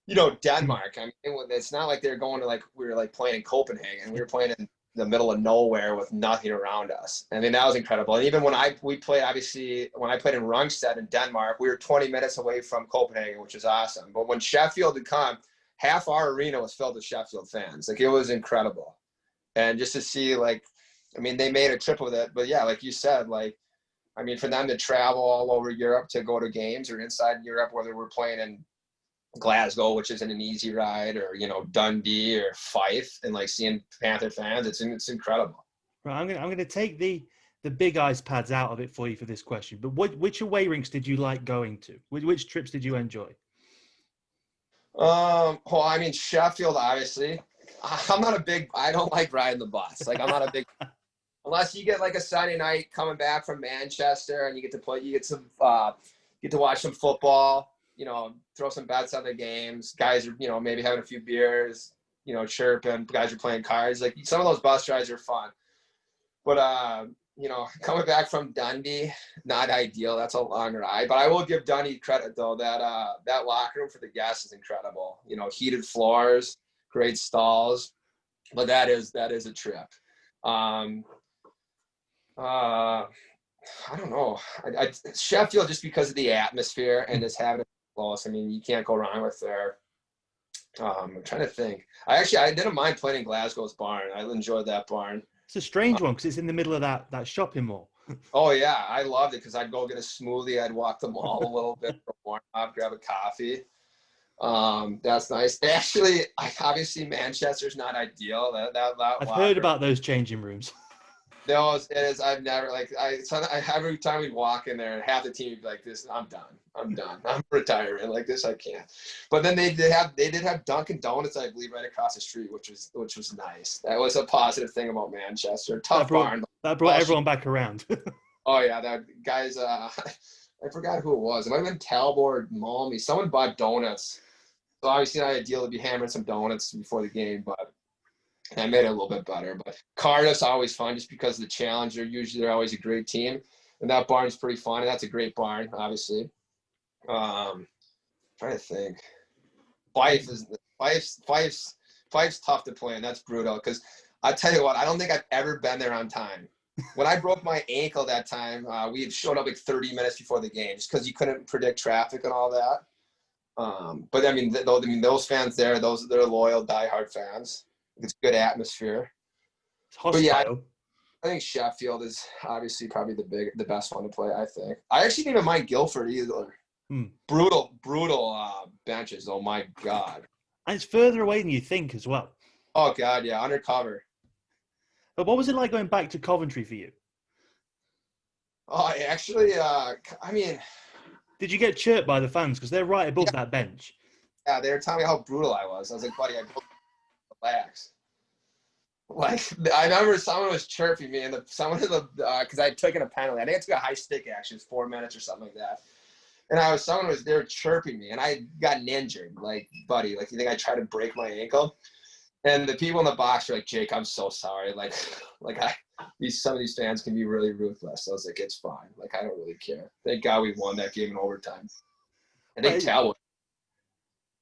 Denmark. I mean, it's not like they're going to we were like playing in Copenhagen. We were playing in the middle of nowhere with nothing around us. I mean, that was incredible. And even when we played, obviously, when I played in Rungsted in Denmark, we were 20 minutes away from Copenhagen, which was awesome. But when Sheffield had come, half our arena was filled with Sheffield fans. Like, it was incredible. And just to see, they made a trip with it. But yeah, like you said, for them to travel all over Europe to go to games, or inside Europe, whether we're playing in Glasgow, which isn't an easy ride, or Dundee or Fife, and seeing Panther fans, it's incredible. Right, I'm gonna take the big ice pads out of it for you for this question. But which away rinks did you like going to? Which trips did you enjoy? Sheffield, obviously. I don't like riding the bus. I'm not a big, unless you get a Sunday night coming back from Manchester and you get to watch some football, throw some bets on the games. Guys are, maybe having a few beers, chirping. Guys are playing cards. Some of those bus rides are fun. But, coming back from Dundee, not ideal. That's a long ride. But I will give Dundee credit, though. That locker room for the guests is incredible. Heated floors, great stalls. But that is a trip. I don't know. Sheffield, just because of the atmosphere and just having it close. I mean, you can't go wrong with there. I'm trying to think. I didn't mind playing in Glasgow's barn. I enjoyed that barn. It's a strange one because it's in the middle of that shopping mall. Oh yeah, I loved it because I'd go get a smoothie. I'd walk the mall a little bit for a warm up, grab a coffee. That's nice. Actually, obviously Manchester's not ideal. I've heard about those changing rooms. No, it is. I've never every time we walk in there, half the team would be like, "This, I'm done. I'm retiring. Like this, I can't." But then they did have Dunkin' Donuts, I believe, right across the street, which was nice. That was a positive thing about Manchester. Tough barn. That brought everyone back around. Oh yeah, that guys. I forgot who it was. It might have been Talbot or Malmy. Someone bought donuts. So obviously not ideal to be hammering some donuts before the game, but I made it a little bit better. But Cardiff's always fun just because of the challenge. They're always a great team. And that barn's pretty fun. And that's a great barn, obviously. Trying to think. Fife's tough to play in. That's brutal. Because I tell you what, I don't think I've ever been there on time. When I broke my ankle that time, we had showed up 30 minutes before the game just because you couldn't predict traffic and all that. But those fans there, they're loyal, diehard fans. It's good atmosphere. It's hostile. But yeah, I think Sheffield is obviously probably the best one to play. I think. I actually didn't even mind Guildford either. Brutal benches. Oh my god. And it's further away than you think as well. Oh god, yeah, undercover. But what was it like going back to Coventry for you? Oh, actually, did you get chirped by the fans because they're right above that bench? Yeah, they were telling me how brutal I was. I was like, buddy, relax. I remember someone was chirping me, and because I had taken a penalty. I think I took a high stick action, it was 4 minutes or something like that. And they were chirping me, and I had gotten injured. Like, buddy, you think I tried to break my ankle? And the people in the box were like, Jake, I'm so sorry. Some of these fans can be really ruthless. So I was like, it's fine. I don't really care. Thank God we won that game in overtime. I think Talbot.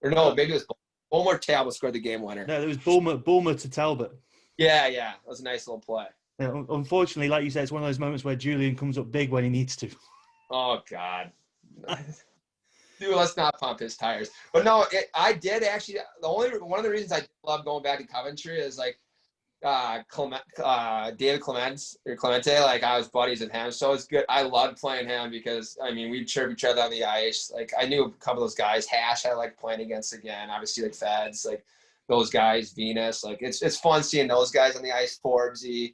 Or no, maybe it was Bulmer. Talbot scored the game winner. No, it was Bulmer to Talbot. Yeah. That was a nice little play. Yeah, unfortunately, like you said, it's one of those moments where Julian comes up big when he needs to. Oh, God. Dude, let's not pump his tires. But no, I did actually. One of the reasons I love going back to Coventry is David Clemente. I was buddies with him, so it's good. I loved playing him because we'd chirp each other on the ice. I knew a couple of those guys. Hash, I like playing against again. Obviously, Feds, those guys. Venus, it's fun seeing those guys on the ice. Forbesy,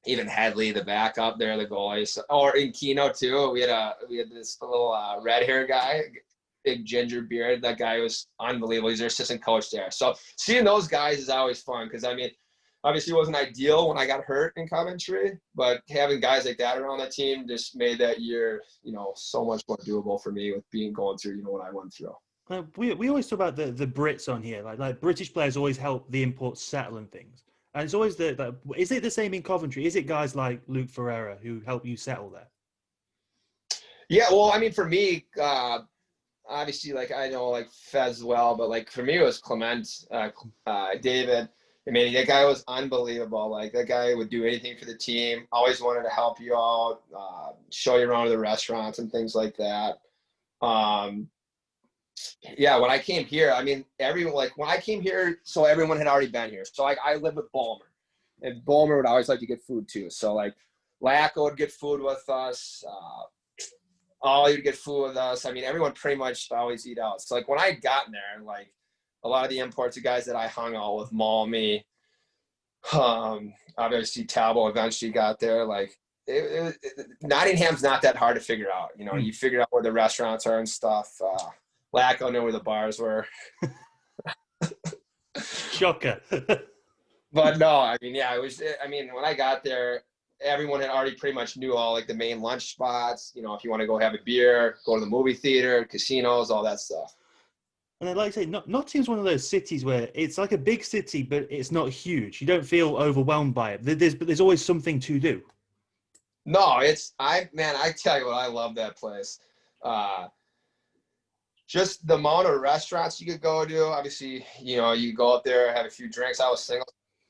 even Headley, the backup there, the goalies, or in Keno too. We had this little red hair guy, big ginger beard. That guy was unbelievable. He's their assistant coach there. So seeing those guys is always fun because obviously it wasn't ideal when I got hurt in Coventry, but having guys like that around the team just made that year, so much more doable for me with going through, what I went through. We always talk about the Brits on here. Like British players always help the imports settle and things. And it's always is it the same in Coventry? Is it guys like Luke Ferreira who help you settle there? Yeah, well, for me, obviously, like, I know, like, Fez well, but, like, for me, it was Clement, David. I mean, that guy was unbelievable. Like, that guy would do anything for the team, always wanted to help you out, show you around to the restaurants and things like that. Yeah, when I came here, I mean, when I came here, so everyone had already been here. So, like, I lived with Bulmer, and Bulmer would always like to get food too. So, like, Lacko would get food with us. Ollie would get food with us. I mean, everyone pretty much always eat out. So, like, when I got there, like, a lot of the imports, the guys that I hung out with, Malmy, obviously Talbot eventually got there. Like, Nottingham's not that hard to figure out. You know, you figure out where the restaurants are and stuff. Lacko knew where the bars were. Shocker. But no, I mean, yeah, when I got there, everyone had already pretty much knew all, like, the main lunch spots. You know, if you want to go have a beer, go to the movie theater, casinos, all that stuff. And then, like I say, Nottingham's one of those cities where it's like a big city, but it's not huge. You don't feel overwhelmed by it. There's always something to do. No, I tell you what, I love that place. Just the amount of restaurants you could go to. Obviously, you know, you go up there, have a few drinks. I was single,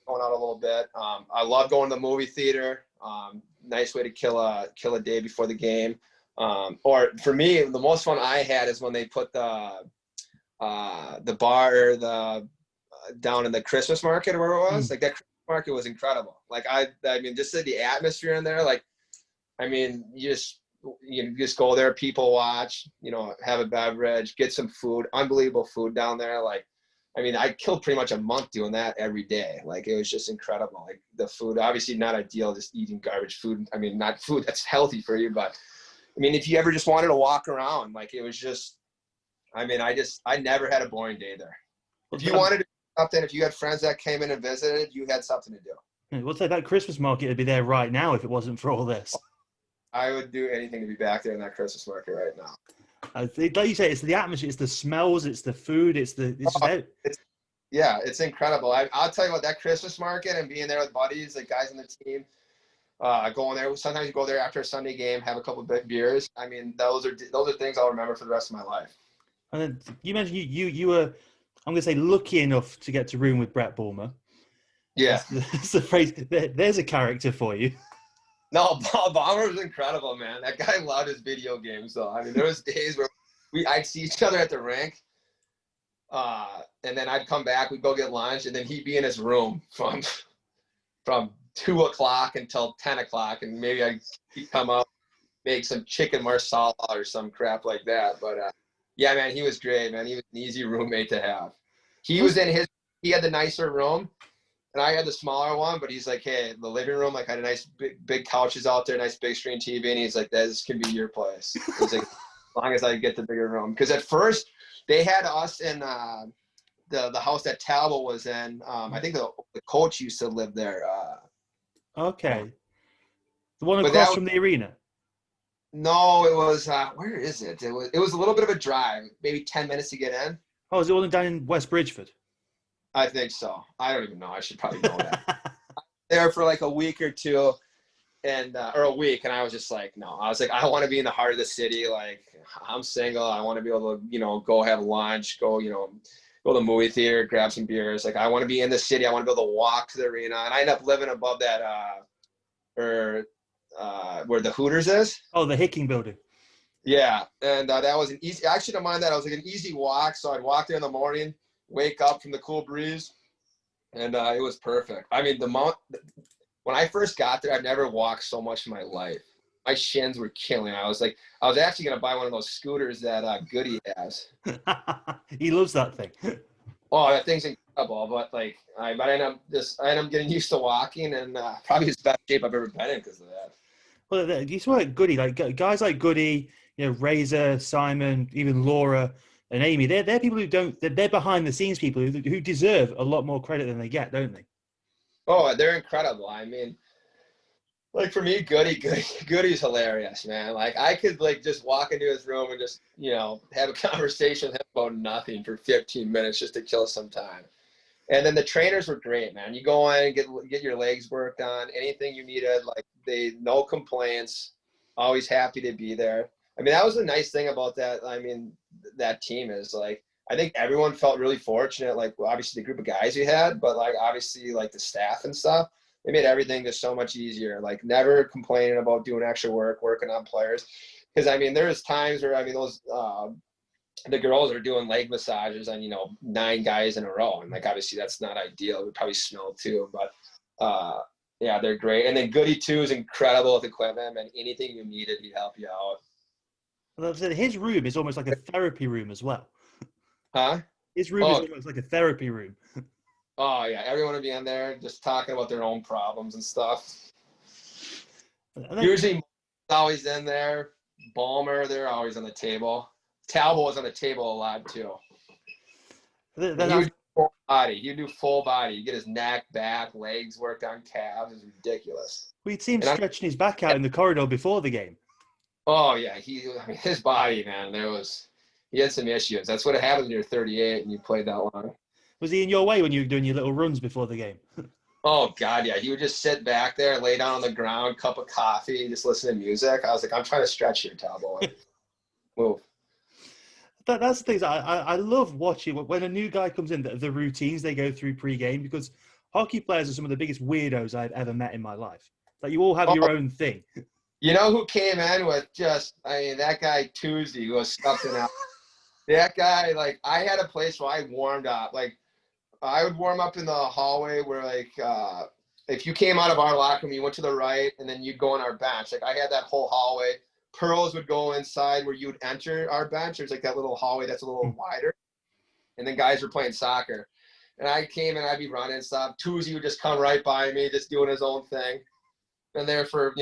going out a little bit. I love going to the movie theater. Nice way to kill a day before the game. Or for me, the most fun I had is when they put the bar down in the Christmas market or where it was. Like, that Christmas market was incredible. Like, I mean, just the atmosphere in there. Like, I mean, you just go there, people watch, you know, have a beverage, get some food. Unbelievable food down there. Like, I mean, I killed pretty much a month doing that every day. Like, it was just incredible. Like, the food, obviously not ideal, just eating garbage food. I mean, not food that's healthy for you, but I mean, if you ever just wanted to walk around, like, it was just, I mean, I never had a boring day there. If you wanted to do something, if you had friends that came in and visited, you had something to do. We'll say that Christmas market would be there right now if it wasn't for all this. I would do anything to be back there in that Christmas market right now. Like you say, it's the atmosphere, it's the smells, it's the food, it's incredible. I'll tell you what, that Christmas market and being there with buddies, like guys on the team, going there. Sometimes you go there after a Sunday game, have a couple of beers. I mean, those are things I'll remember for the rest of my life. And then you mentioned you were, I'm going to say, lucky enough to get to room with Brett Bulmer. Yeah, that's the phrase. There's a character for you. No, Bomber was incredible, man. That guy loved his video games, though. I mean, there was days where I'd see each other at the rink, and then I'd come back, we'd go get lunch, and then he'd be in his room from 2 o'clock until 10 o'clock, and maybe he'd come up, make some chicken marsala or some crap like that. But yeah, man, he was great, man. He was an easy roommate to have. He had the nicer room, and I had the smaller one, but he's like, hey, the living room, like, had a nice big couches out there, nice big screen TV, and he's like, this can be your place. He's like, as long as I get the bigger room. Because at first, they had us in the house that Talbot was in. I think the coach used to live there. Okay. The one across from the arena? No, it was, where is it? It was a little bit of a drive, maybe 10 minutes to get in. Oh, is it all down in West Bridgeford? I think so. I don't even know. I should probably know that. There for like a week or two, or a week, and I was just like, no. I was like, I want to be in the heart of the city. Like, I'm single. I want to be able to, go have lunch, go to the movie theater, grab some beers. Like, I want to be in the city. I want to be able to walk to the arena. And I ended up living above that, where the Hooters is. Oh, the Hicking building. Yeah, and that was an easy. I actually don't mind that. It was like an easy walk. So I'd walk there in the morning, wake up from the cool breeze, and it was perfect. I mean, when I first got there, I've never walked so much in my life. My shins were killing. I was actually going to buy one of those scooters that Goody has. He loves that thing. Oh, that thing's incredible. But I ended up getting used to walking, and probably the best shape I've ever been in because of that. Well, you saw like Goody, like guys like Goody, Razor, Simon, even Laura and Amy. They're people they're behind the scenes people who deserve a lot more credit than they get, don't they? Oh, they're incredible. I mean, like for me, Goody's hilarious, man. Like I could just walk into his room and just, have a conversation with him about nothing for 15 minutes just to kill some time. And then the trainers were great, man. You go in and get your legs worked on, anything you needed, no complaints, always happy to be there. I mean, that was the nice thing about that. I mean, that team is. Like, I think everyone felt really fortunate, like, well, obviously the group of guys we had, but like obviously like the staff and stuff. They made everything just so much easier. Like, never complaining about doing extra work, working on players. Because I mean, there's times where, I mean, those the girls are doing leg massages on, 9 guys in a row, and like obviously that's not ideal. It would probably smell too, but yeah, they're great. And then Goody too is incredible with equipment, and anything you needed, he'd help you out. Well, his room is almost like a therapy room as well. Huh? His room is almost like a therapy room. Oh yeah, everyone would be in there just talking about their own problems and stuff. Usually always in there. Balmer, they're always on the table. Talbot was on the table a lot too. He would do full body. He'd do full body. You get his neck, back, legs worked on, calves. It's ridiculous. We'd see him stretching his back out in the corridor before the game. Oh yeah, his body, man. He had some issues. That's what happens when you're 38 and you played that long. Was he in your way when you were doing your little runs before the game? Oh God, yeah. He would just sit back there, lay down on the ground, cup of coffee, just listen to music. I was like, I'm trying to stretch here, Talbot. Move. That's the thing. I love watching when a new guy comes in, the routines they go through pre-game, because hockey players are some of the biggest weirdos I've ever met in my life. Like, you all have your own thing. You know who came in with that guy Tuesday who was something else. That guy, like, I had a place where I warmed up. Like, I would warm up in the hallway where, like, if you came out of our locker room, you went to the right, and then you'd go on our bench. Like, I had that whole hallway. Pearls would go inside where you would enter our bench. There's, like, that little hallway that's a little wider. And then guys were playing soccer. And I came and I'd be running stuff. Tuesday would just come right by me, just doing his own thing. Been there for,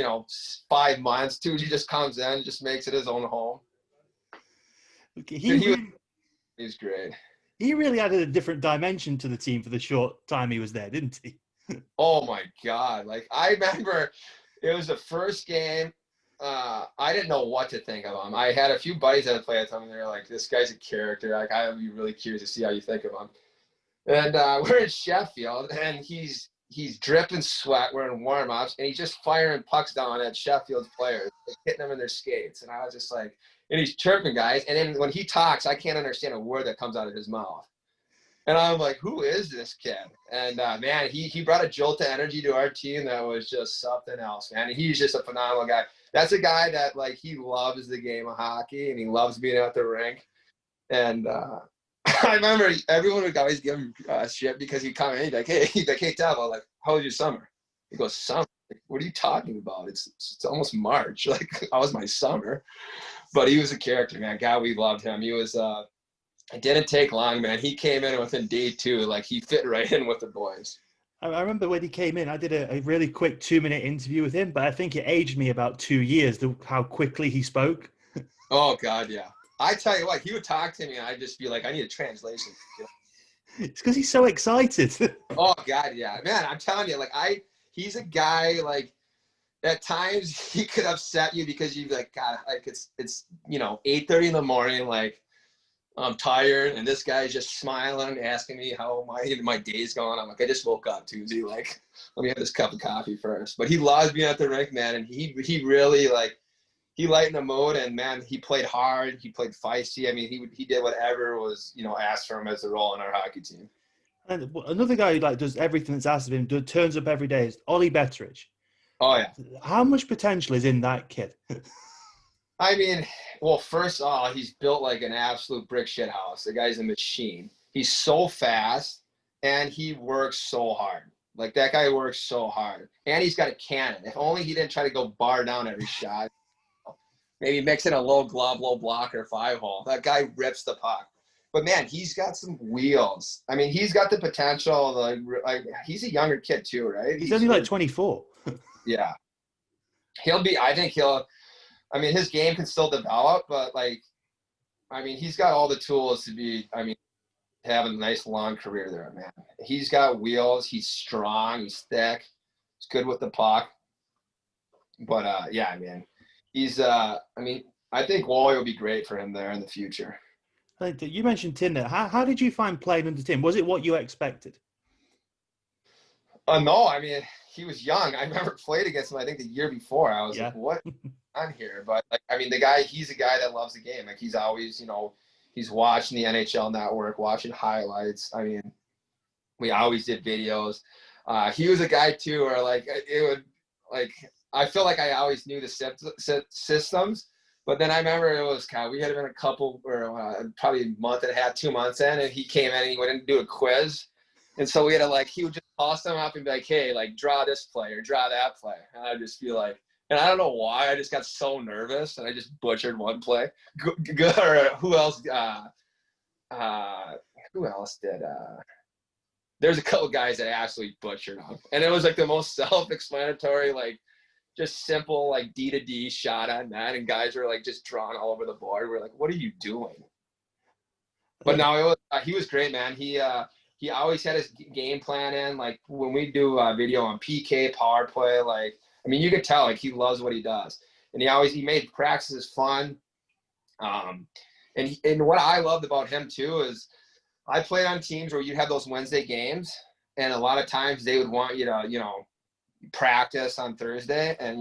5 months. Tuesday just comes in, just makes it his own home. He's great. He really added a different dimension to the team for the short time he was there, didn't he? Oh my God. Like, I remember it was the first game. I didn't know what to think of him. I had a few buddies that had played with him, and they were like, this guy's a character. Like, I would be really curious to see how you think of him. And we're in Sheffield, and he's dripping sweat. We're in warm-ups, and he's just firing pucks down at Sheffield's players, like, hitting them in their skates. And I was just like, and he's chirping guys. And then when he talks, I can't understand a word that comes out of his mouth. And I'm like, who is this kid? And, man, he brought a jolt of energy to our team that was just something else, man. And he's just a phenomenal guy. That's a guy that, like, he loves the game of hockey, and he loves being at the rink. And I remember everyone would always give him shit because he'd come in, he'd be like, hey, Tavo, like, how was your summer? He goes, summer? Like, what are you talking about? It's almost March. Like, how was my summer? But he was a character, man. God, we loved him. He was it didn't take long, man. He came in within day 2. Like, he fit right in with the boys. I remember when he came in, I did a really quick 2-minute interview with him, but I think it aged me about 2 years, how quickly he spoke. Oh, God, yeah. I tell you what, he would talk to me, and I'd just be like, I need a translation. It's because he's so excited. Oh, God, yeah. Man, I'm telling you, like, he's a guy, like, at times he could upset you because you'd be like, God, like, it's 8:30 in the morning, like, I'm tired, and this guy's just smiling, asking me how my day's going. I'm like, I just woke up, Tuesday. Like, let me have this cup of coffee first. But he loves being at the rink, man, and he really, like, he lightened the mood, and, man, he played hard. He played feisty. I mean, he did whatever was, asked for him as a role in our hockey team. And another guy who, like, does everything that's asked of him, turns up every day, is Ollie Betteridge. Oh, yeah. How much potential is in that kid? I mean, well, first of all, he's built like an absolute brick shit house. The guy's a machine. He's so fast, and he works so hard. Like, that guy works so hard. And he's got a cannon. If only he didn't try to go bar down every shot. Maybe mix in a low glove, low blocker, 5-hole. That guy rips the puck. But, man, he's got some wheels. I mean, he's got the potential. Like he's a younger kid too, right? He's only like 24. Yeah. I mean, his game can still develop, but, like, I mean, he's got all the tools to be, have a nice long career there, man. He's got wheels. He's strong. He's thick. He's good with the puck. But, yeah, man, he's, I think Wally will be great for him there in the future. You mentioned Tim there. How did you find playing under Tim? Was it what you expected? No, I mean, he was young. I remember played against him, I think, the year before. I was like, what on here? But, like, I mean, he's a guy that loves the game. Like, he's always, He's watching the NHL Network, watching highlights. I mean, we always did videos. He was a guy too, where like it would like I feel like I always knew the systems, but then I remember it was we had been a couple or probably a month and a half, 2 months in, and he came in and he went and do a quiz, and so we had to like he would just toss them up and be like, hey, like draw this play or draw that play, and I'd just be like. And I don't know why, I just got so nervous and I just butchered one play. Good, or who else? Who else did? There's a couple guys that absolutely butchered them, and it was like the most self-explanatory, like just simple, like D to D shot on that, and guys were like just drawn all over the board. We're like, what are you doing? But no, it was he was great, man. He always had his game plan in. Like when we do video on PK, power play, like. I mean, you could tell like he loves what he does, and he made practices fun. And what I loved about him too is I played on teams where you'd have those Wednesday games, and a lot of times they would want you to practice on Thursday, and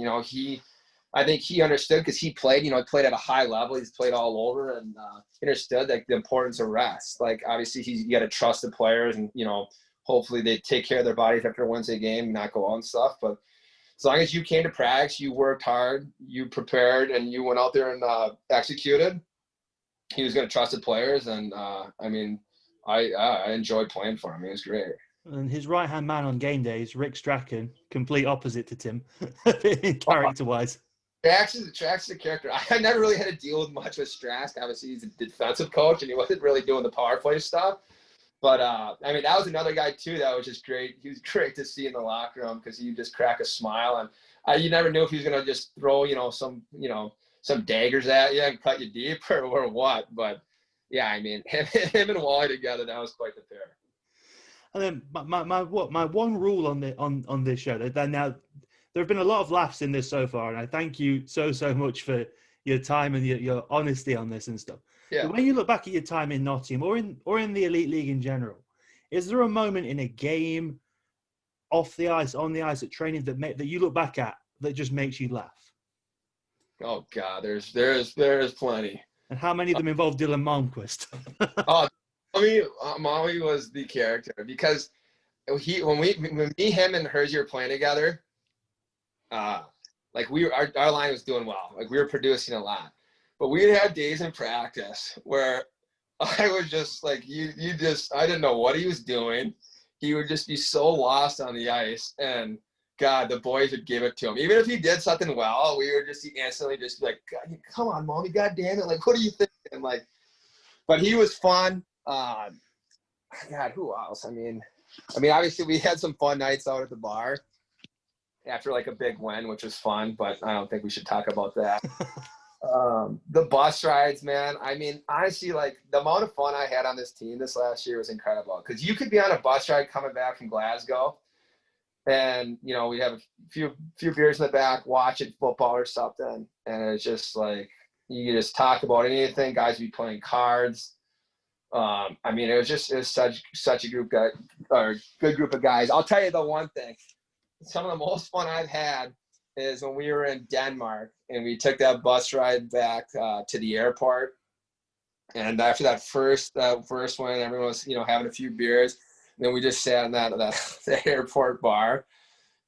I think he understood because he played he played at a high level. He's played all over, and he understood like the importance of rest. Like obviously you got to trust the players, and hopefully they take care of their bodies after a Wednesday game, and not go out and stuff, but. As long as you came to practice, you worked hard, you prepared, and you went out there and executed, he was going to trust the players. And, I mean, I enjoyed playing for him. It was great. And his right-hand man on game days, Rick Strachan, complete opposite to Tim, character-wise. Strax is a character. I never really had to deal with much with Strax. Obviously, he's a defensive coach, and he wasn't really doing the power play stuff. But, I mean, that was another guy, too, that was just great. He was great to see in the locker room because he would just crack a smile. And you never knew if he was going to just throw, some daggers at you and cut you deep or what. But, yeah, I mean, him and Wally together, that was quite the pair. And then my one rule on this show, that now there have been a lot of laughs in this so far, and I thank you so much for your time and your honesty on this and stuff. Yeah. When you look back at your time in Nottingham or in the Elite League in general, is there a moment in a game, off the ice, on the ice, at training that you look back at that just makes you laugh? Oh God, there's plenty. And how many of them involve Dylan Malmquist? Molly was the character because when me, him, and Herzi were playing together, like our line was doing well, like we were producing a lot. But we had days in practice where I was just like, I didn't know what he was doing. He would just be so lost on the ice, and God, the boys would give it to him. Even if he did something well, we would just instantly just be like, God, come on, Mommy, God damn it. Like, what are you thinking? Like, but he was fun. God, who else? I mean, obviously we had some fun nights out at the bar after like a big win, which was fun, but I don't think we should talk about that. The bus rides, man. I mean, honestly, like the amount of fun I had on this team this last year was incredible. Because you could be on a bus ride coming back from Glasgow, and we have a few beers in the back, watching football or something, and it's just like you could just talk about anything. Guys would be playing cards. I mean, it was such a good group of guys. I'll tell you the one thing. Some of the most fun I've had is when we were in Denmark and we took that bus ride back to the airport. And after that first one, everyone was, having a few beers. And then we just sat in that airport bar,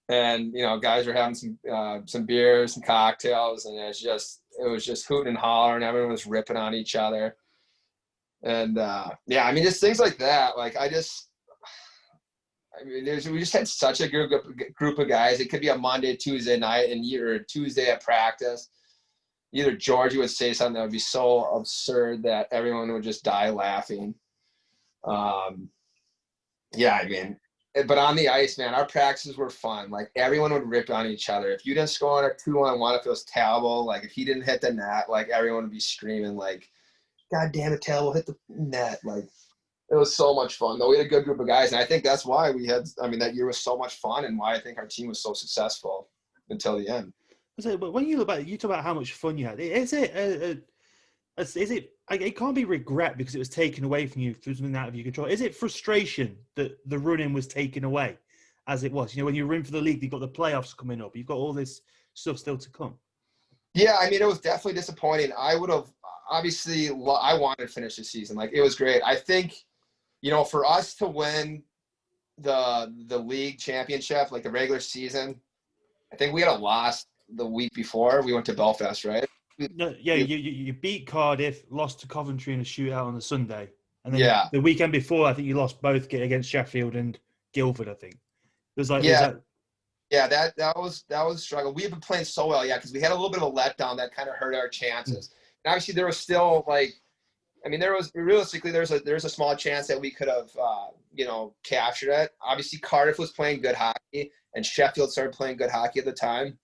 and guys were having some beers, some cocktails, and it was just hooting and hollering. Everyone was ripping on each other, and I mean, just things like that. Like we just had such a group of guys. It could be a Monday, Tuesday night, and either Tuesday at practice, either Georgie would say something that would be so absurd that everyone would just die laughing. I mean, but on the ice, man, our practices were fun. Like everyone would rip on each other. If you didn't score on a 2-on-1, if it was Talbot, like if he didn't hit the net, like everyone would be screaming like, God damn it, Talbot hit the net. Like, it was so much fun, though. We had a good group of guys, and I think that's why that year was so much fun, and why I think our team was so successful until the end. But when you look back, you talk about how much fun you had. Is it it can't be regret because it was taken away from you through something out of your control. Is it frustration that the run-in was taken away as it was? When you're in for the league, you've got the playoffs coming up. You've got all this stuff still to come. Yeah, I mean, it was definitely disappointing. I would have obviously I wanted to finish the season. Like, it was great. I think, for us to win the league championship, like the regular season, I think we had a loss the week before we went to Belfast, right? No, yeah, you beat Cardiff, lost to Coventry in a shootout on the Sunday, and then Yeah. the weekend before, I think you lost both against Sheffield and Guildford. I think it was like Yeah, that was a struggle. We had been playing so well, because we had a little bit of a letdown that kind of hurt our chances. And obviously, there was still there's a small chance that we could have captured it. Obviously, Cardiff was playing good hockey, and Sheffield started playing good hockey at the time.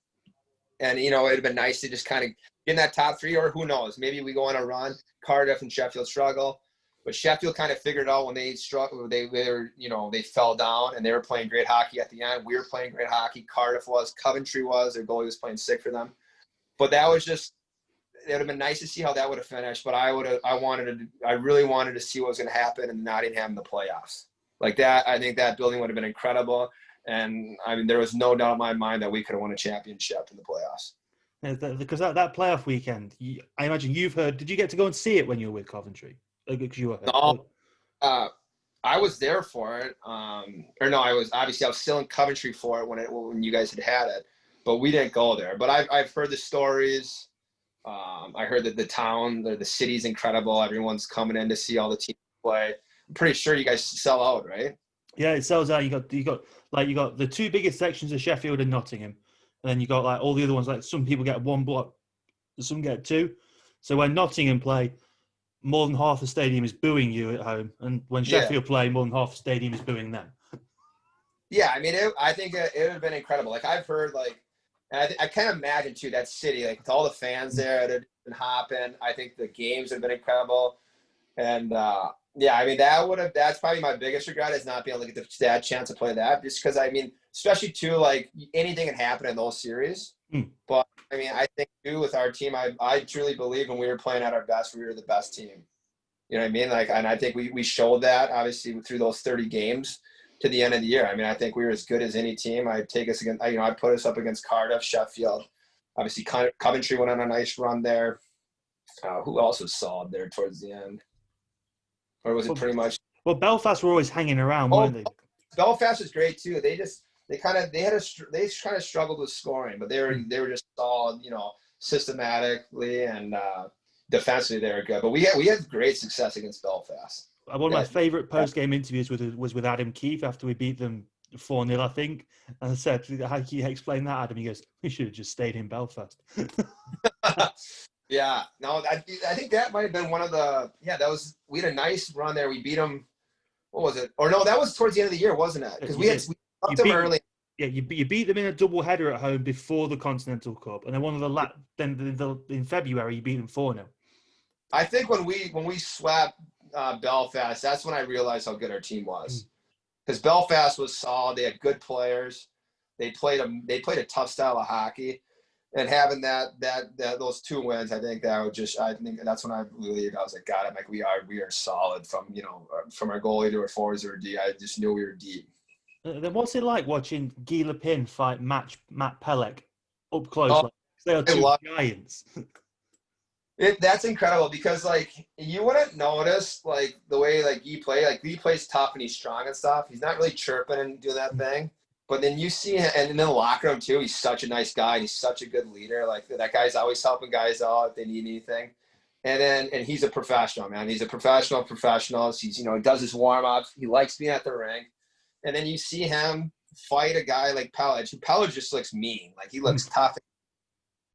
And it'd been nice to just kind of get in that top three, or who knows, maybe we go on a run. Cardiff and Sheffield struggle. But Sheffield kind of figured out when they struggled, they fell down, and they were playing great hockey at the end. We were playing great hockey. Cardiff was, Coventry was, their goalie was playing sick for them. But it would have been nice to see how that would have finished. But I really wanted to see what was going to happen in Nottingham in the playoffs. Like that, I think that building would have been incredible. And I mean, there was no doubt in my mind that we could have won a championship in the playoffs. Because that playoff weekend, I imagine you've heard. Did you get to go and see it when you were with Coventry? Because you were. No, I was there for it. I was still in Coventry for it when you guys had it, but we didn't go there. But I've heard the stories. I heard that the city's incredible. Everyone's coming in to see all the teams play. I'm pretty sure you guys sell out, right? Yeah, it sells out. You got the two biggest sections of Sheffield and Nottingham, and then you got like all the other ones. Like some people get one block, some get two. So when Nottingham play, more than half the stadium is booing you at home, and when Sheffield play, more than half the stadium is booing them. Yeah, I mean, I think it would have been incredible. Like I've heard, and I can't imagine too that city, like with all the fans there that had been hopping. I think the games have been incredible, and I mean that's probably my biggest regret is not being able to get that chance to play that, just because I mean, especially too, like anything can happen in those series. But I mean, I think too with our team, I truly believe when we were playing at our best, we were the best team. You know what I mean? Like, and I think we showed that obviously through those 30 games to the end of the year. I mean, I think we were as good as any team. I'd put us up against Cardiff, Sheffield. Obviously, Coventry went on a nice run there. Who else was solid there towards the end? Or was it pretty much? Well, Belfast were always hanging around, weren't they? Belfast was great too. They kind of struggled with scoring, but they were just solid, systematically and defensively they were good. But we had great success against Belfast. One of my favorite post-game interviews was with Adam Keefe after we beat them 4-0, I think. And I said, "How can you explain that, Adam?" He goes, "We should have just stayed in Belfast." Yeah, no, I think that might have been one of the we had a nice run there. We beat them. What was it? Or no, that was towards the end of the year, wasn't it? Because we beat them early. Yeah, you beat them in a double header at home before the Continental Cup, and then in February you beat them 4-0. I think when we swept Belfast, that's when I realized how good our team was, because Belfast was solid. They had good players. They played a tough style of hockey, and having those 2 wins, I think that's when I believed. I was like, God, I'm like, we are solid from our goalie to our forwards or D. I just knew we were deep. Then what's it like watching Guy Lepin fight Matt Pelech up close? They are two giants. That's incredible, because you wouldn't notice the way he plays tough and he's strong and stuff. He's not really chirping and doing that thing. But then you see him, and in the locker room too, he's such a nice guy and he's such a good leader. Like that guy's always helping guys out if they need anything. And he's a professional, man. He's a professional. He's he does his warm ups. He likes being at the rink. And then you see him fight a guy like Pelech. Pelech just looks mean. Like he looks tough.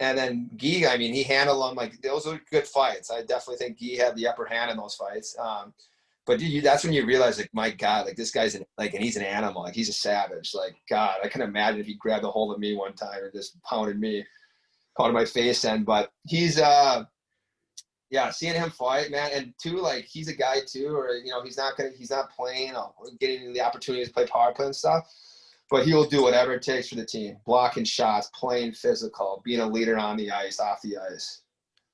And then Guy, I mean, he handled them. Those were good fights. I definitely think Guy had the upper hand in those fights. But that's when you realize, my God, this guy's and he's an animal. He's a savage. God, I can imagine if he grabbed a hold of me one time and just pounded my face in. But he's, seeing him fight, man. And two, he's a guy too, or, he's not playing or getting the opportunity to play power play and stuff. But he'll do whatever it takes for the team, blocking shots, playing physical, being a leader on the ice, off the ice.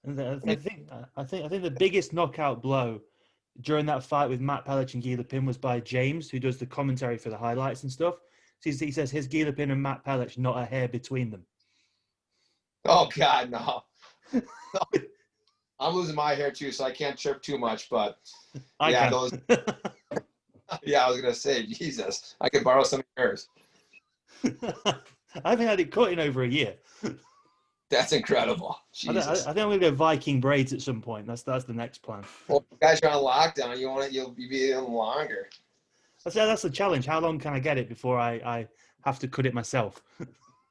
And I think the biggest knockout blow during that fight with Matt Pelech and Guy Lepin was by James, who does the commentary for the highlights and stuff. So he says his Guy Lepin and Matt Pelech, not a hair between them. Oh God, no! I'm losing my hair too, so I can't chirp too much. But I yeah, can. yeah, I was gonna say, Jesus, I could borrow some of yours. I haven't had it cut in over a year. That's incredible. I think I'm going to go Viking braids at some point. That's the next plan. Well, you guys are on lockdown. You'll be even longer. That's the challenge. How long can I get it before I have to cut it myself?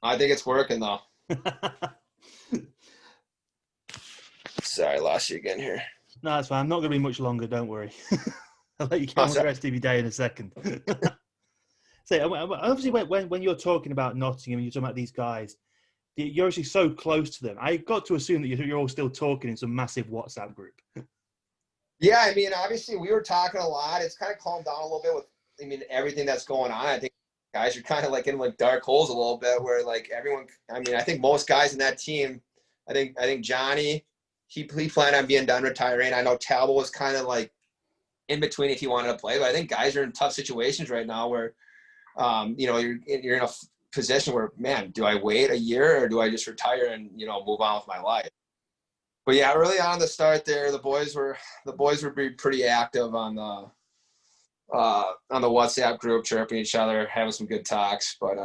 I think it's working though. Sorry, I lost you again here. No, that's fine. I'm not going to be much longer. Don't worry. I'll let you get on with the rest of your day in a second. So obviously, when you're talking about Nottingham and you're talking about these guys, you're actually so close to them. I got to assume that you're all still talking in some massive WhatsApp group. Yeah, I mean, obviously we were talking a lot. It's kind of calmed down a little bit with, I mean, everything that's going on. I think guys are kind of like in like dark holes a little bit where like everyone, I mean, I think most guys in that team, I think Johnny, he planned on being done retiring. I know Talbot was kind of like in between if he wanted to play, but I think guys are in tough situations right now where, you know, you're in a position where, man, do I wait a year or do I just retire and, you know, move on with my life? But yeah, early on the start there, the boys were pretty active on the WhatsApp group, chirping each other, having some good talks. But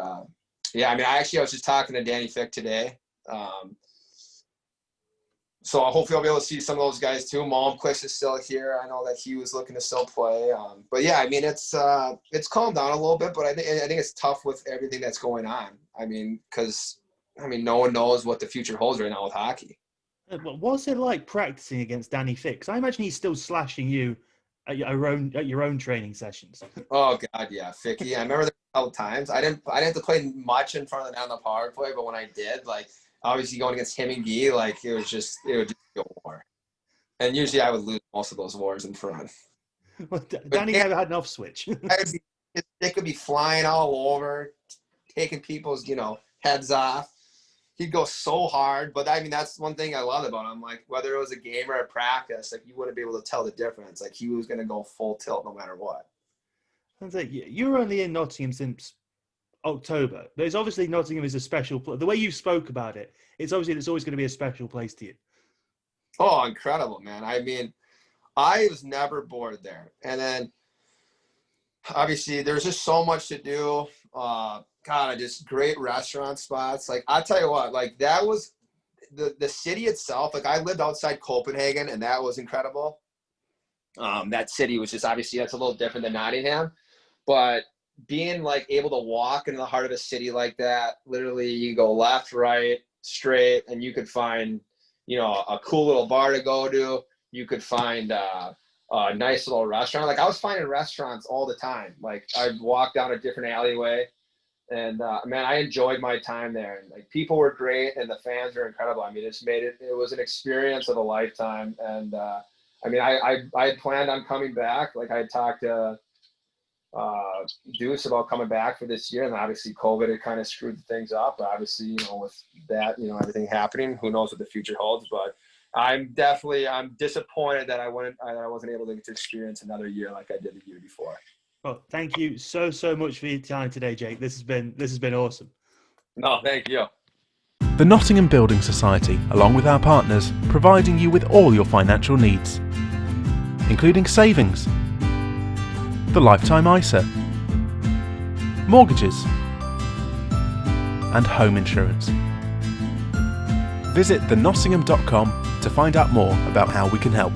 yeah, I mean, I was just talking to Danny Fick today. So hopefully I'll be able to see some of those guys too. Malmquist is still here. I know that he was looking to still play. But yeah, I mean, it's calmed down a little bit, but I think it's tough with everything that's going on. I mean, because no one knows what the future holds right now with hockey. What's it like practicing against Danny Fick? 'Cause I imagine he's still slashing you at your own training sessions. Oh God, yeah, Ficky. I remember there were a couple times. I didn't have to play much in front of the on the power play, but when I did, like obviously going against him and Guy, like it would just be a war. And usually I would lose most of those wars in front. Well, Danny never had an off switch. His stick would be flying all over, taking people's, heads off. He'd go so hard, but I mean, that's one thing I love about him. Like whether it was a game or a practice, like you wouldn't be able to tell the difference. Like he was going to go full tilt no matter what. You were only in Nottingham since October. There's obviously Nottingham is a special place. The way you spoke about it, it's always going to be a special place to you. Oh, incredible, man. I mean, I was never bored there. And then obviously there's just so much to do. God, just great restaurant spots. Like, I'll tell you what, like that was the city itself. Like I lived outside Copenhagen and that was incredible. That city was just, obviously that's a little different than Nottingham, but being like able to walk into the heart of a city like that, literally you go left, right, straight, and you could find, a cool little bar to go to. You could find a nice little restaurant. Like I was finding restaurants all the time. Like I'd walk down a different alleyway. And man, I enjoyed my time there. And like people were great, and the fans were incredible. I mean, it was an experience of a lifetime. And I mean, I had planned on coming back. Like I had talked to Deuce about coming back for this year, and obviously COVID had kind of screwed things up. But obviously, with that, everything happening, who knows what the future holds. But I'm disappointed that I wasn't able to experience another year like I did the year before. Well, thank you so much for your time today, Jake. This has been awesome. No, thank you. The Nottingham Building Society, along with our partners, providing you with all your financial needs, including savings, the lifetime ISA, mortgages, and home insurance. Visit thenottingham.com to find out more about how we can help.